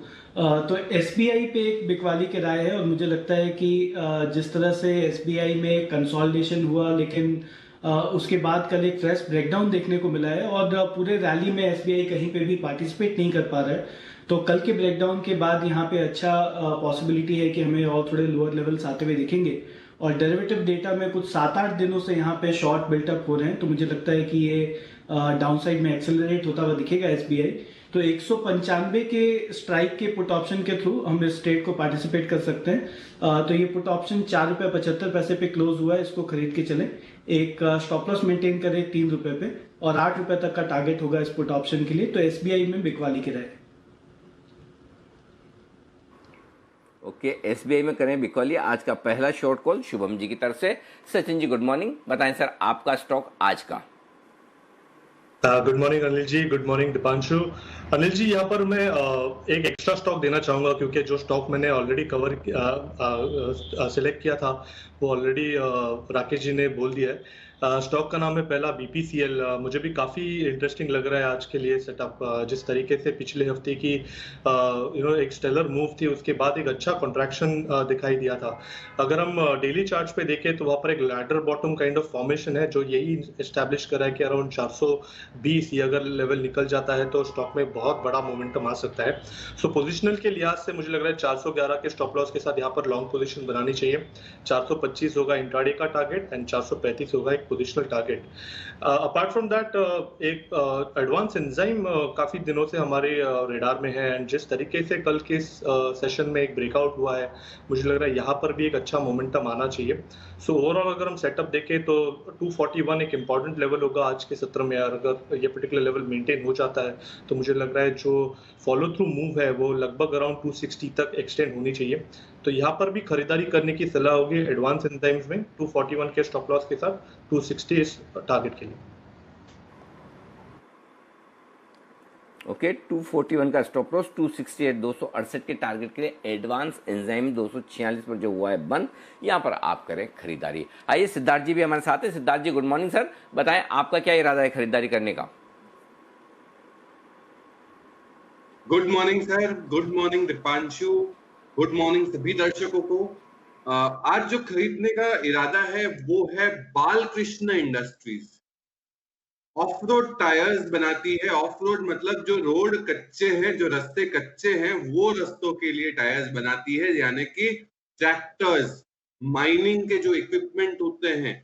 तो एसबीआई पे एक बिकवाली के राय है, और मुझे लगता है कि जिस तरह से एसबीआई में कंसोलिडेशन हुआ, लेकिन उसके बाद कल एक फ्रेश ब्रेकडाउन देखने को मिला है, और पूरे रैली में एसबीआई कहीं पे भी पार्टिसिपेट नहीं कर पा रहा है। तो कल के ब्रेकडाउन के बाद यहाँ पे अच्छा पॉसिबिलिटी है कि हमें और थोड़े लोअर लेवल्स आते हुए दिखेंगे। और डेरिवेटिव डेटा में कुछ 7-8 दिनों से यहाँ पे शॉर्ट बिल्टअप हो रहे हैं, तो मुझे लगता है कि ये डाउनसाइड में एक्सेलरेट होता हुआ दिखेगा एसबीआई। तो 195 के स्ट्राइक के पुट ऑप्शन के थ्रू हम इस ट्रेड को पार्टिसिपेट कर सकते हैं। तो ये पुट ऑप्शन 4 रुपये 75 पैसे पे क्लोज हुआ है, इसको खरीद के चलें। एक स्टॉप लॉस मेंटेन करें 3 रुपये पे, और 8 रुपये तक का टारगेट होगा इस पुट ऑप्शन के लिए। तो SBI में बिकवाली की राय। ओके, SBI में करें बिकवाली। आज का पहला शॉर्ट कॉल शुभम जी की तरफ से। सचिन जी गुड मॉर्निंग, बताएं सर आपका स्टॉक आज का। Good morning Anil ji, good morning Deepanshu. Anil ji, यहाँ पर मैं एक एक्स्ट्रा स्टॉक देना चाहूँगा, क्योंकि जो स्टॉक मैंने ऑलरेडी सिलेक्ट किया था वो ऑलरेडी राकेश जी ने बोल दिया है। स्टॉक का नाम है पहला BPCL। मुझे भी काफ़ी इंटरेस्टिंग लग रहा है आज के लिए सेटअप। जिस तरीके से पिछले हफ्ते की एक स्टेलर मूव थी, उसके बाद एक अच्छा कॉन्ट्रैक्शन दिखाई दिया था। अगर हम डेली चार्ट्स पे देखें तो वहाँ पर एक ladder bottom kind of formation है, जो यही इस्टेब्लिश कर रहा है कि अराउंड 420 ये अगर लेवल निकल जाता है तो स्टॉक में बहुत बड़ा मोमेंटम आ सकता है। सो पोजिशनल के लिहाज से मुझे लग रहा है 411 के स्टॉप लॉस के साथ यहाँ पर लॉन्ग पोजीशन बनानी चाहिए। 425 होगा इंट्राडे का टारगेट एंड 435 होगा एक positional target. Apart from that, एक एडवांस एंजाइम काफी दिनों से हमारे रेडार में है, एंड जिस तरीके से कल के सेशन में एक ब्रेकआउट हुआ है, मुझे लग रहा है यहाँ पर भी एक अच्छा मोमेंटम आना चाहिए। सो ओवरऑल अगर हम सेटअप देखें तो 241 एक इंपॉर्टेंट लेवल होगा आज के सत्र में। अगर ये पर्टिकुलर लेवल मेंटेन हो जाता है तो मुझे लग रहा है जो फॉलो थ्रू मूव है वो लगभग अराउंड 260 तक एक्सटेंड होनी चाहिए। तो यहाँ पर भी खरीदारी करने की सलाह होगी एडवांस एंजाइम्स में 241 के स्टॉप लॉस के साथ 260 इस टारगेट के लिए। ओके, 241 का स्टॉप लॉस, 260 है 268 के टारगेट के लिए। एडवांस एंजाइम 246 पर जो हुआ है बंद, यहाँ पर आप करें खरीदारी। आइए सिद्धार्थ जी भी हमारे साथ है। सिद्धार्थ जी गुड मॉर्निंग सर, बताएं आपका क्या इरादा है खरीदारी करने का। Good morning sir, good morning Deepanshu, good morning सभी दर्शकों को। आज जो खरीदने का इरादा है वो है Balkrishna industries. Of road tyres बनाती है। ऑफ रोड मतलब जो रोड कच्चे हैं, जो रास्ते कच्चे हैं, वो रास्तों के लिए टायर्स बनाती है, यानी कि ट्रैक्टर्स, माइनिंग के जो इक्विपमेंट होते हैं,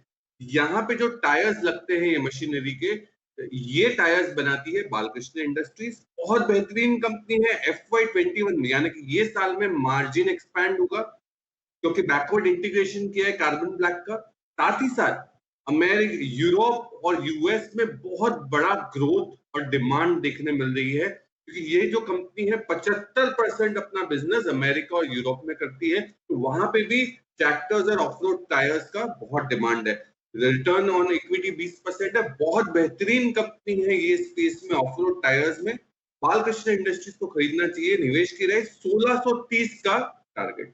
यहाँ पे जो टायर्स लगते हैं ये मशीनरी के, ये टायर्स बनाती है बालकृष्ण इंडस्ट्रीज। बहुत बेहतरीन कंपनी है। FY21 में यानी कि ये साल में मार्जिन एक्सपैंड होगा क्योंकि बैकवर्ड इंटीग्रेशन किया है कार्बन ब्लैक का। साथ ही साथ अमेरिका, यूरोप और US में बहुत बड़ा ग्रोथ और डिमांड देखने मिल रही है, क्योंकि ये जो कंपनी है 75% अपना बिजनेस अमेरिका और यूरोप में करती है। तो वहां पे भी ट्रैक्टर्स और ऑफ रोड टायर्स का बहुत डिमांड है। रिटर्न ऑन इक्विटी 20% है। बहुत बेहतरीन कंपनी है ये स्पेस में, ऑफ रोड टायर्स में। बालकृष्ण इंडस्ट्रीज को खरीदना चाहिए। निवेश की राय 1630 का टारगेट।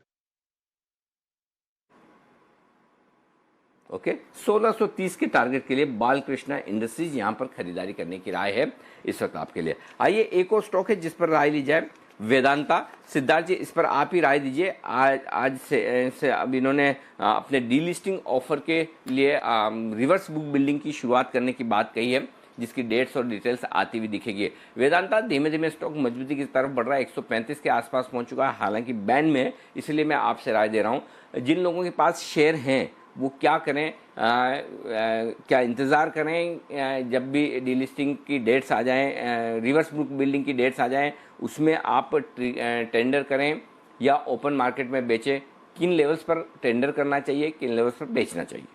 ओके, 1630 के टारगेट के लिए बालकृष्ण इंडस्ट्रीज यहां पर खरीदारी करने की राय है इस वक्त आपके लिए। आइए एक और स्टॉक है जिस पर राय ली जाए, वेदांता। सिद्धार्थ जी इस पर आप ही राय दीजिए। आज से अब इन्होंने अपने डीलिस्टिंग ऑफर के लिए रिवर्स बुक बिल्डिंग की शुरुआत करने की बात कही है, जिसकी डेट्स और डिटेल्स आती हुई दिखेगी। वेदांता धीमे धीमे स्टॉक मजबूती की तरफ बढ़ रहा है, 135 के आसपास पहुंच चुका है, हालांकि बैन में है, इसलिए मैं आपसे राय दे रहा हूं। जिन लोगों के पास शेयर हैं वो क्या करें, क्या इंतज़ार करें जब भी डीलिस्टिंग की डेट्स आ जाएं, रिवर्स बुक बिल्डिंग की डेट्स आ जाएं, उसमें आप टेंडर करें या ओपन मार्केट में बेचें? किन लेवल्स पर टेंडर करना चाहिए, किन लेवल्स पर बेचना चाहिए?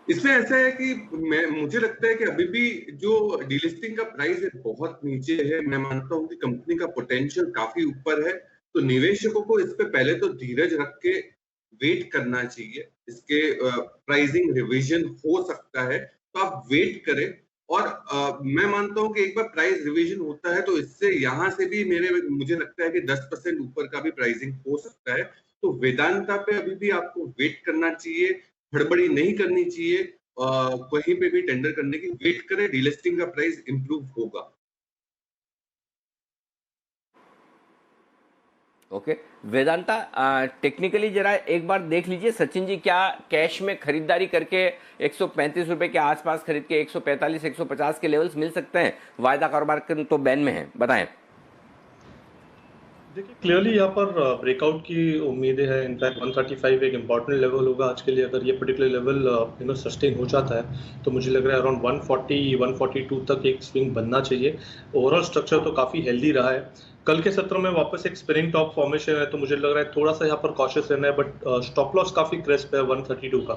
इसमें ऐसा है कि मुझे लगता है कि अभी भी जो डीलिस्टिंग का प्राइस है बहुत नीचे है। मैं मानता हूं कि कंपनी का पोटेंशियल काफी ऊपर है, तो निवेशकों को इस पे पहले तो धीरज रख के वेट करना चाहिए। इसके प्राइसिंग रिवीजन हो सकता है, तो आप वेट करें। और मैं मानता हूं कि एक बार प्राइस रिवीजन होता है तो इससे यहाँ से भी मुझे लगता है कि 10% ऊपर का भी प्राइसिंग हो सकता है। तो वेदांता पे अभी भी आपको वेट करना चाहिए, हड़बड़ी नहीं करनी चाहिए। कहीं पे भी टेंडर करने की वेट करें, डीलिस्टिंग का प्राइस इंप्रूव होगा। ओके, वेदांता टेक्निकली जरा एक बार देख लीजिए। सचिन जी क्या कैश में खरीदारी करके 135 रुपए के आसपास खरीद के 145 150 के लेवल्स मिल सकते हैं? वायदा कारोबार तो बैन में है, बताएं। देखिए क्लियरली यहाँ पर ब्रेकआउट की उम्मीदें हैं। इनफैक्ट 135 एक इम्पॉर्टेंट लेवल होगा आज के लिए। अगर ये पर्टिकुलर लेवल सस्टेन हो जाता है तो मुझे लग रहा है अराउंड 140 142 तक एक स्विंग बनना चाहिए। ओवरऑल स्ट्रक्चर तो काफ़ी हेल्दी रहा है। कल के सत्र में वापस एक स्पिनिंग टॉप फॉर्मेशन है तो मुझे लग रहा है थोड़ा सा यहाँ पर कॉशियस रहना है, बट स्टॉप लॉस काफ़ी क्रिस्प है 132 का।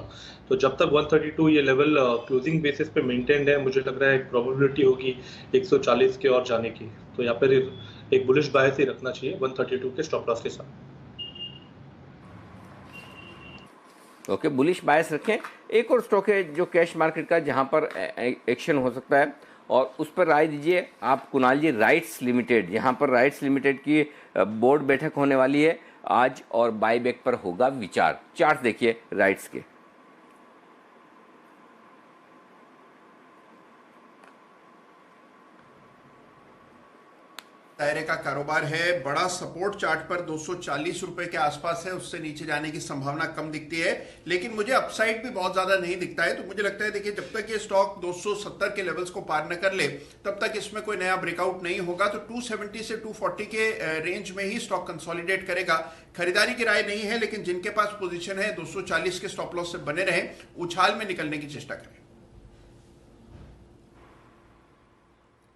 तो जब तक 132 ये लेवल क्लोजिंग बेसिस पे मेंटेन्ड है, मुझे लग रहा है एक प्रोबेबिलिटी होगी 140 के और जाने की। तो यहाँ पर एक बुलिश बायस ही रखना चाहिए 132 के स्टॉप लॉस के साथ। ओके, बुलिश बायस रखें। एक और स्टॉक है जो कैश मार्केट का जहां पर एक्शन हो सकता है और उस पर राय दीजिए आप कुणाल जी। राइट्स लिमिटेड, यहाँ पर राइट्स लिमिटेड की बोर्ड बैठक होने वाली है आज और बाईबैक पर होगा विचार। चार्ट देखिए राइट्स के। दायरे का कारोबार है। बड़ा सपोर्ट चार्ट पर 240 रुपए के आसपास है, उससे नीचे जाने की संभावना कम दिखती है, लेकिन मुझे अपसाइड भी बहुत ज्यादा नहीं दिखता है। तो मुझे लगता है देखिए जब तक ये स्टॉक 270 के लेवल्स को पार न कर ले तब तक इसमें कोई नया ब्रेकआउट नहीं होगा। तो 270 से 240 के रेंज में ही स्टॉक कंसोलिडेट करेगा। खरीदारी की राय नहीं है, लेकिन जिनके पास पोजीशन है 240 के स्टॉप लॉस से बने रहें, उछाल में निकलने की चेष्टा करें।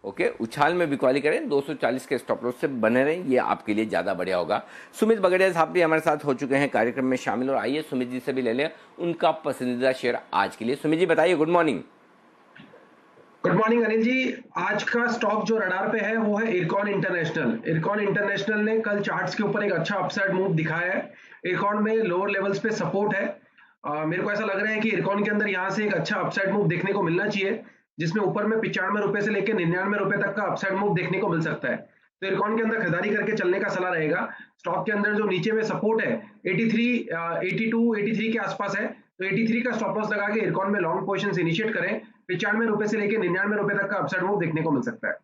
ओके, उछाल में बिकवाली करें, 240 के स्टॉप लॉस से बने रहें, ये आपके लिए ज़्यादा बढ़िया होगा। सुमित बगड़िया साहब भी हमारे साथ हो चुके हैं कार्यक्रम में शामिल, और आइए सुमित जी से भी ले लें उनका पसंदीदा शेयर आज के लिए। सुमित जी बताइए। Good morning. Good morning Anil ji. आज का स्टॉक जो रडार पे है वो है इरकॉन इंटरनेशनल। इरकॉन इंटरनेशनल ने कल चार्ट्स के ऊपर एक अच्छा अपसाइड मूव दिखाया है। इरकॉन में लोअर लेवल्स पे सपोर्ट है। मेरे को ऐसा लग रहा है कि इरकॉन के अंदर यहाँ से एक अच्छा अपसाइड मूव देखने को मिलना चाहिए, जिसमें ऊपर में 95 रुपए से लेकर 99 रुपए तक का अपसाइड मूव देखने को मिल सकता है। तो इरकॉन के अंदर खरीदारी करके चलने का सलाह रहेगा। स्टॉक के अंदर जो नीचे में सपोर्ट है 83, 82, 83 के आसपास है, तो 83 का स्टॉप लॉस लगा के इरकॉन में लॉन्ग पोजीशन इनिशिएट करें। 95 रुपए से लेकर 99 रुपए तक का अपसाइड मूव देखने को मिल सकता है।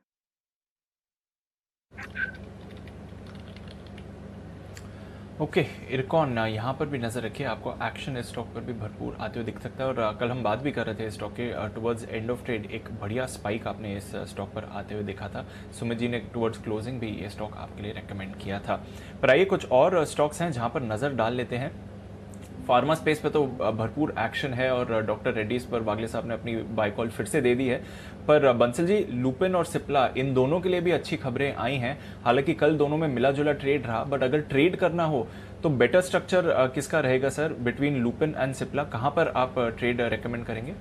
ओके, इरकॉन यहाँ पर भी नज़र रखिए, आपको एक्शन इस स्टॉक पर भी भरपूर आते हुए दिख सकता है। और कल हम बात भी कर रहे थे स्टॉक के टुवर्ड्स एंड ऑफ ट्रेड एक बढ़िया स्पाइक आपने इस स्टॉक पर आते हुए देखा था। सुमित जी ने टुवर्ड्स क्लोजिंग भी ये स्टॉक आपके लिए रेकमेंड किया था। पर आइए कुछ और स्टॉक्स हैं जहाँ पर नज़र डाल लेते हैं। फार्मा स्पेस पे तो भरपूर एक्शन है और डॉक्टर रेड्डीज पर वागले साहब ने अपनी बाय कॉल फिर से दे दी है। पर बंसल जी, लुपिन और सिप्ला इन दोनों के लिए भी अच्छी खबरें आई हैं। हालांकि कल दोनों में मिला जुला ट्रेड रहा, बट अगर ट्रेड करना हो तो बेटर स्ट्रक्चर किसका रहेगा sir between Lupin and Cipla? कहां पर आप ट्रेड रेकमेंड करेंगे?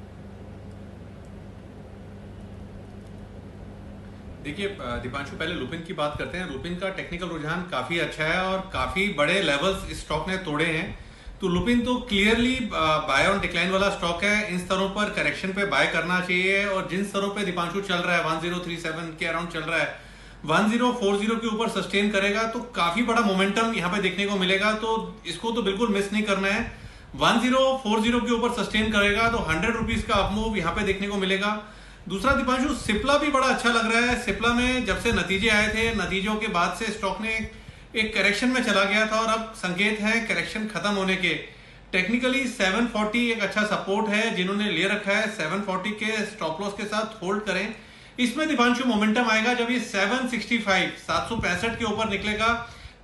देखिए दीपांशु, पहले लुपिन की बात करते हैं। लुपिन का टेक्निकल रुझान काफी अच्छा है और काफी बड़े लेवल्स इस स्टॉक ने तोड़े हैं। तो लुपिन तो क्लियरली बाय ऑन डिक्लाइन वाला स्टॉक है। इन स्तरों पर करेक्शन पे बाय करना चाहिए और जिन स्तरों पे दीपांशु चल रहा है 1037 के अराउंड चल रहा है, 1040 के ऊपर सस्टेन करेगा तो काफी बड़ा मोमेंटम यहाँ पे देखने को मिलेगा। तो इसको तो बिल्कुल मिस नहीं करना है। 1040 के ऊपर सस्टेन करेगा तो 100 रुपीज का अपमूव यहाँ पे देखने को मिलेगा। दूसरा दीपांशु, सिप्ला भी बड़ा अच्छा लग रहा है। सिप्ला में जब से नतीजे आए थे, नतीजों के बाद से स्टॉक ने एक करेक्शन में चला गया था और अब संकेत है करेक्शन खत्म होने के। टेक्निकली 740 एक अच्छा सपोर्ट है, जिन्होंने ले रखा है 740 के स्टॉप लॉस के साथ होल्ड करें। इसमें दीपांशु मोमेंटम आएगा जब ये 765 765 के ऊपर निकलेगा,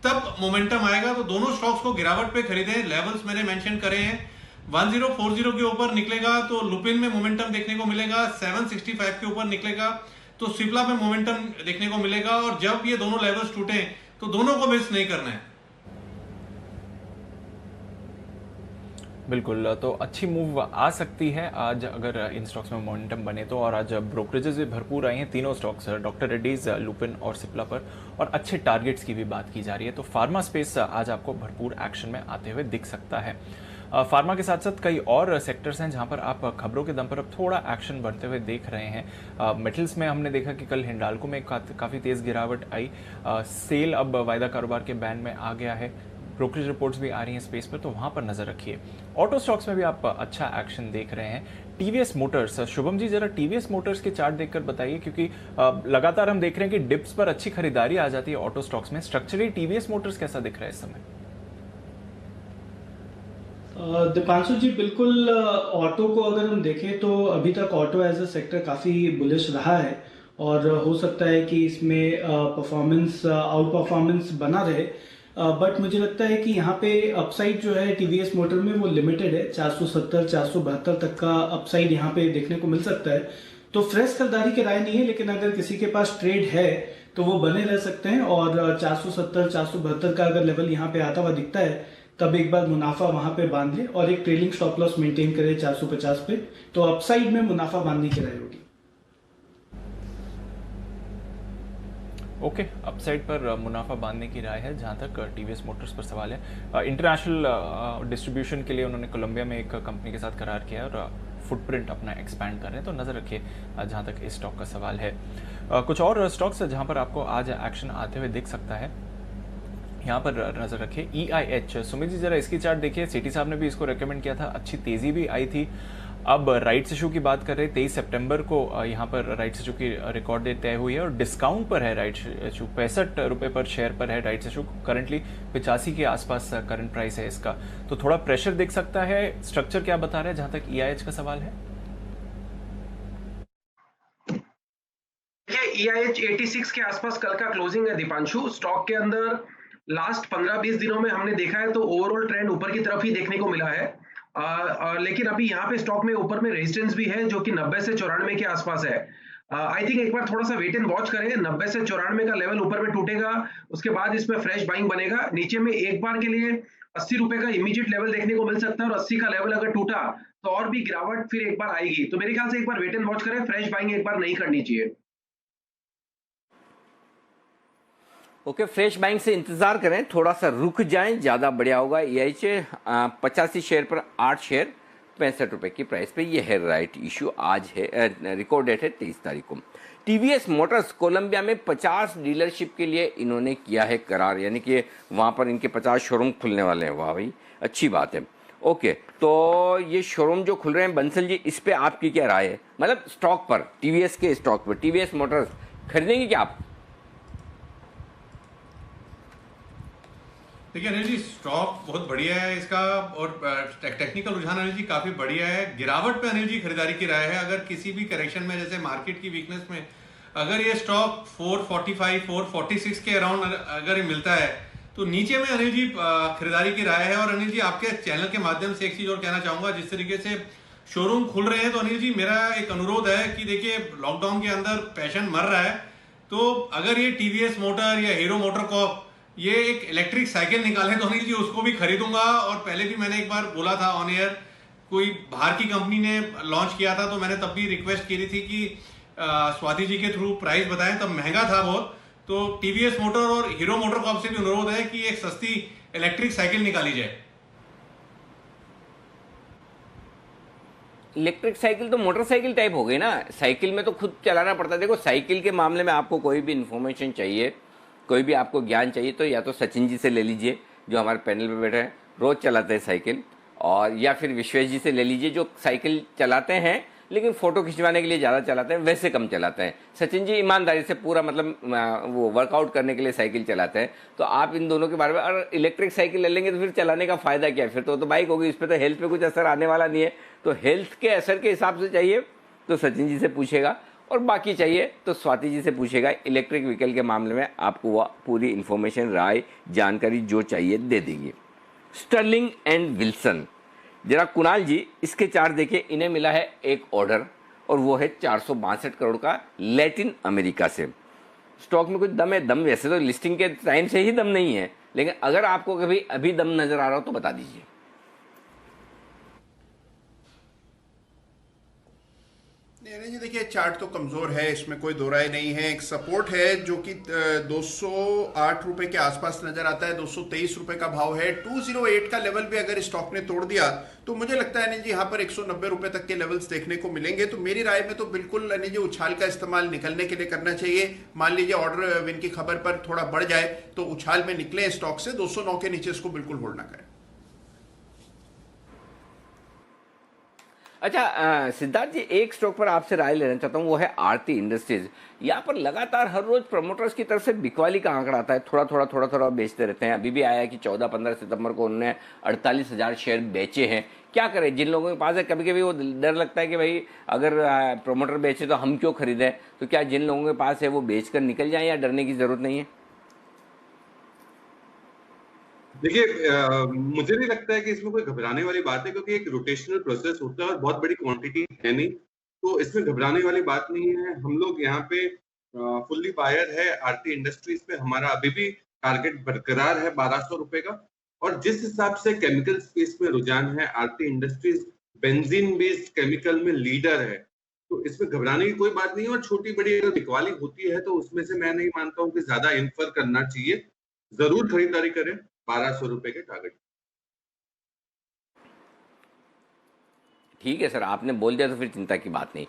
तब मोमेंटम आएगा। तो दोनों स्टॉक्स को गिरावट पे खरीदें। लेवल्स मैंने मेंशन करे हैं। 1040 के ऊपर निकलेगा तो लुपिन में मोमेंटम देखने को मिलेगा, 765 के ऊपर निकलेगा तो सिप्ला में मोमेंटम देखने को मिलेगा। और जब ये दोनों लेवल्स टूटे तो दोनों को मिस नहीं करना है। बिल्कुल, तो अच्छी मूव आ सकती है आज अगर इन स्टॉक्स में मोमेंटम बने तो। और आज ब्रोकरेजेस भी भरपूर आई हैं तीनों स्टॉक्स, डॉक्टर रेड्डीज, लुपिन और सिप्ला पर, और अच्छे टारगेट्स की भी बात की जा रही है। तो फार्मा स्पेस आज आपको भरपूर एक्शन में आते हुए दिख सकता है। फार्मा के साथ साथ कई और सेक्टर्स हैं जहां पर आप खबरों के दम पर अब थोड़ा एक्शन बढ़ते हुए देख रहे हैं। मेटल्स में हमने देखा कि कल हिंडाल्को में काफ़ी तेज़ गिरावट आई। सेल अब वायदा कारोबार के बैन में आ गया है। ब्रोकरेज रिपोर्ट्स भी आ रही हैं स्पेस पर, तो वहां पर नजर रखिए। ऑटो स्टॉक्स में भी आप अच्छा एक्शन देख रहे हैं। टीवीएस मोटर्स, शुभम जी जरा टीवीएस मोटर्स के चार्ट देखकर बताइए, क्योंकि लगातार हम देख रहे हैं कि डिप्स पर अच्छी खरीदारी आ जाती है ऑटो स्टॉक्स में। स्ट्रक्चरली टीवीएस मोटर्स कैसा दिख रहा है इस समय? दीपांशु जी, बिल्कुल ऑटो को अगर हम देखें तो अभी तक ऑटो एज अ सेक्टर काफ़ी बुलिश रहा है और हो सकता है कि इसमें आउट परफॉर्मेंस बना रहे। बट मुझे लगता है कि यहाँ पे अपसाइड जो है टीवीएस मोटर में वो लिमिटेड है, 470 472 तक का अपसाइड यहाँ पे देखने को मिल सकता है। तो फ्रेश खरीदारी की राय नहीं है, लेकिन अगर किसी के पास ट्रेड है तो वो बने रह सकते हैं और 470 472 का अगर लेवल यहाँ पे आता हुआ दिखता है तब एक बार मुनाफा वहां पे बांध ले और एक ट्रेलिंग स्टॉप लॉस मेंटेन करे 450 पे, तो अपसाइड में मुनाफा बांधने की राय होगी। ओके, अपसाइड पर मुनाफा बांधने की राय है जहां तक टीवीएस मोटर्स पर सवाल है। इंटरनेशनल डिस्ट्रीब्यूशन के लिए उन्होंने कोलंबिया में एक कंपनी के साथ करार किया और फुटप्रिंट अपना एक्सपैंड कर रहे हैं, तो नज़र रखिए जहां तक इस स्टॉक का सवाल है। कुछ और स्टॉक्स जहां पर आपको आज एक्शन आते हुए दिख सकता है, यहाँ पर नजर रखिए। EIH, सुमित जी जरा इसकी चार्ट देखिए, सीटी साहब ने भी इसको रेकमेंड किया था, अच्छी तेजी भी आई थी। अब राइट्स इशू की बात कर रहे हैं, 23 सितंबर को यहाँ पर राइट्स इशू की रिकॉर्ड डेट तय हुई है और डिस्काउंट पर है राइट्स इशू, 65 रुपये पर शेयर पर है राइट्स इशू। करंटली 85 के आसपास करंट प्राइस है इसका, तो थोड़ा प्रेशर दिख सकता है। स्ट्रक्चर क्या बता रहे हैं जहां तक EIH का सवाल है? EIH 86 के आसपास कल का क्लोजिंग है दीपांशु। स्टॉक के अंदर लास्ट 15-20 दिनों में हमने देखा है तो ओवरऑल ट्रेंड ऊपर की तरफ ही देखने को मिला है, लेकिन अभी यहाँ पे स्टॉक में ऊपर में रेजिस्टेंस भी है जो कि 90 से 94 के आसपास है। आई थिंक एक बार थोड़ा सा वेट एंड वॉच करें, 90 से 94 का लेवल ऊपर में टूटेगा, उसके बाद इसमें फ्रेश बाइंग बनेगा। नीचे में एक बार के लिए 80 रुपए का इमीडिएट लेवल देखने को मिल सकता है और 80 का लेवल अगर टूटा तो और भी गिरावट फिर एक बार आएगी। तो मेरे ख्याल से एक बार वेट एंड वॉच करें, फ्रेश बाइंग एक बार नहीं करनी चाहिए। ओके, फ्रेश बाइंग से इंतजार करें, थोड़ा सा रुक जाएं, ज़्यादा बढ़िया होगा। EIH 85 शेयर पर 8 शेयर 65 रुपये की प्राइस पे ये है राइट इशू। आज है रिकॉर्ड डेट है 23 तारीख को। टीवीएस मोटर्स कोलंबिया में 50 डीलरशिप के लिए इन्होंने किया है करार, यानी कि वहाँ पर इनके 50 शोरूम खुलने वाले हैं। वाह भाई, अच्छी बात है। ओके, तो ये शोरूम जो खुल रहे हैं, बंसल जी, इस पर आपकी क्या राय है? मतलब स्टॉक पर, टीवीएस के स्टॉक पर, टीवीएस मोटर्स खरीदेंगे क्या आप? देखिए अनिल जी, स्टॉक बहुत बढ़िया है इसका और टेक्निकल रुझान अनिल जी काफी बढ़िया है। गिरावट पे अनिल जी खरीदारी की राय है। अगर किसी भी करेक्शन में, जैसे मार्केट की वीकनेस में, अगर ये स्टॉक 445 446 के अराउंड अगर ये मिलता है तो नीचे में अनिल जी खरीदारी की राय है। और अनिल जी, आपके चैनल के माध्यम से एक चीज और कहना चाहूंगा, जिस तरीके से शोरूम खुल रहे हैं तो अनिल जी मेरा एक अनुरोध है कि देखिए लॉकडाउन के अंदर पैशन मर रहा है, तो अगर ये टीवीएस मोटर या हीरो मोटर कॉर्प ये एक इलेक्ट्रिक साइकिल निकाले तो अनिल जी उसको भी खरीदूंगा। और पहले भी मैंने एक बार बोला था ऑन एयर, कोई बाहर की कंपनी ने लॉन्च किया था तो मैंने तब भी रिक्वेस्ट की थी कि स्वाति जी के थ्रू प्राइस बताएं, तब महंगा था बहुत। तो टीवीएस मोटर और हीरो मोटर कॉर्प से भी अनुरोध है कि एक सस्ती इलेक्ट्रिक साइकिल निकाली जाए। इलेक्ट्रिक साइकिल तो मोटरसाइकिल टाइप हो गई ना, साइकिल में तो खुद चलाना पड़ता है। देखो, साइकिल के मामले में आपको कोई भी इंफॉर्मेशन चाहिए, कोई भी आपको ज्ञान चाहिए, तो या तो सचिन जी से ले लीजिए जो हमारे पैनल पे बैठे हैं, रोज चलाते हैं साइकिल, और या फिर विश्वेश जी से ले लीजिए जो साइकिल चलाते हैं लेकिन फोटो खिंचवाने के लिए ज़्यादा चलाते हैं, वैसे कम चलाते हैं। सचिन जी ईमानदारी से पूरा मतलब वो वर्कआउट करने के लिए साइकिल चलाते हैं। तो आप इन दोनों के बारे में, अगर इलेक्ट्रिक साइकिल ले लेंगे तो फिर चलाने का फ़ायदा क्या है? फिर तो बाइक होगी, इस पर तो हेल्थ पे कुछ असर आने वाला नहीं है। तो हेल्थ के असर के हिसाब से चाहिए तो सचिन जी से पूछेगा, और बाकी चाहिए तो स्वाति जी से पूछेगा। इलेक्ट्रिक व्हीकल के मामले में आपको वह पूरी इन्फॉर्मेशन, राय, जानकारी जो चाहिए दे देंगे। स्टर्लिंग एंड विल्सन, जरा कुणाल जी इसके चार्ट देखिए। इन्हें मिला है एक ऑर्डर और वो है 462 करोड़ का लैटिन अमेरिका से। स्टॉक में कुछ दम है, दम वैसे तो लिस्टिंग के टाइम से ही दम नहीं है, लेकिन अगर आपको कभी अभी दम नजर आ रहा हो तो बता दीजिए। नहीं जी, देखिए चार्ट तो कमजोर है, इसमें कोई दो राय नहीं है। एक सपोर्ट है जो कि 208 रुपए के आसपास नजर आता है, 223 रुपए का भाव है। 208 का लेवल भी अगर स्टॉक ने तोड़ दिया तो मुझे लगता है अनिल जी यहाँ पर 190 रुपए तक के लेवल्स देखने को मिलेंगे। तो मेरी राय में तो बिल्कुल अनिल जी उछाल का इस्तेमाल निकलने के लिए करना चाहिए। मान लीजिए ऑर्डर विन की खबर पर थोड़ा बढ़ जाए तो उछाल में निकले स्टॉक से, 209 के नीचे इसको बिल्कुल होल्ड ना करें। अच्छा सिद्धार्थ जी, एक स्टॉक पर आपसे राय लेना चाहता हूँ, वो है आरती इंडस्ट्रीज। यहाँ पर लगातार हर रोज प्रमोटर्स की तरफ से बिकवाली का आंकड़ा आता है, थोड़ा थोड़ा बेचते रहते हैं। अभी भी आया है कि 14-15 सितंबर को उन्होंने 48,000 शेयर बेचे हैं। क्या करें? जिन लोगों के पास है, कभी कभी वो डर लगता है कि भाई अगर प्रोमोटर बेचे तो हम क्यों खरीदें, तो क्या जिन लोगों के पास है वो बेचकर निकल जाएं या डरने की जरूरत नहीं है? देखिए, मुझे नहीं लगता है कि इसमें कोई घबराने वाली बात है, क्योंकि एक रोटेशनल प्रोसेस होता है और बहुत बड़ी क्वांटिटी है नहीं, तो इसमें घबराने वाली बात नहीं है। हम लोग यहाँ पे फुल्ली बायर है आरती इंडस्ट्रीज पे, हमारा अभी भी टारगेट बरकरार है 1200 रुपए का। और जिस हिसाब से केमिकल स्पेस में रुझान है, आरती इंडस्ट्रीज बेंजीन बेस्ड केमिकल में लीडर है, तो इसमें घबराने की कोई बात नहीं है। और छोटी बड़ी अगर बिकवाली होती है तो उसमें से मैं नहीं मानता हूँ कि ज्यादा इन्फर करना चाहिए। जरूर खरीदारी करें 1200 रुपए के टारगेट। ठीक है सर, आपने बोल दिया तो फिर चिंता की बात नहीं।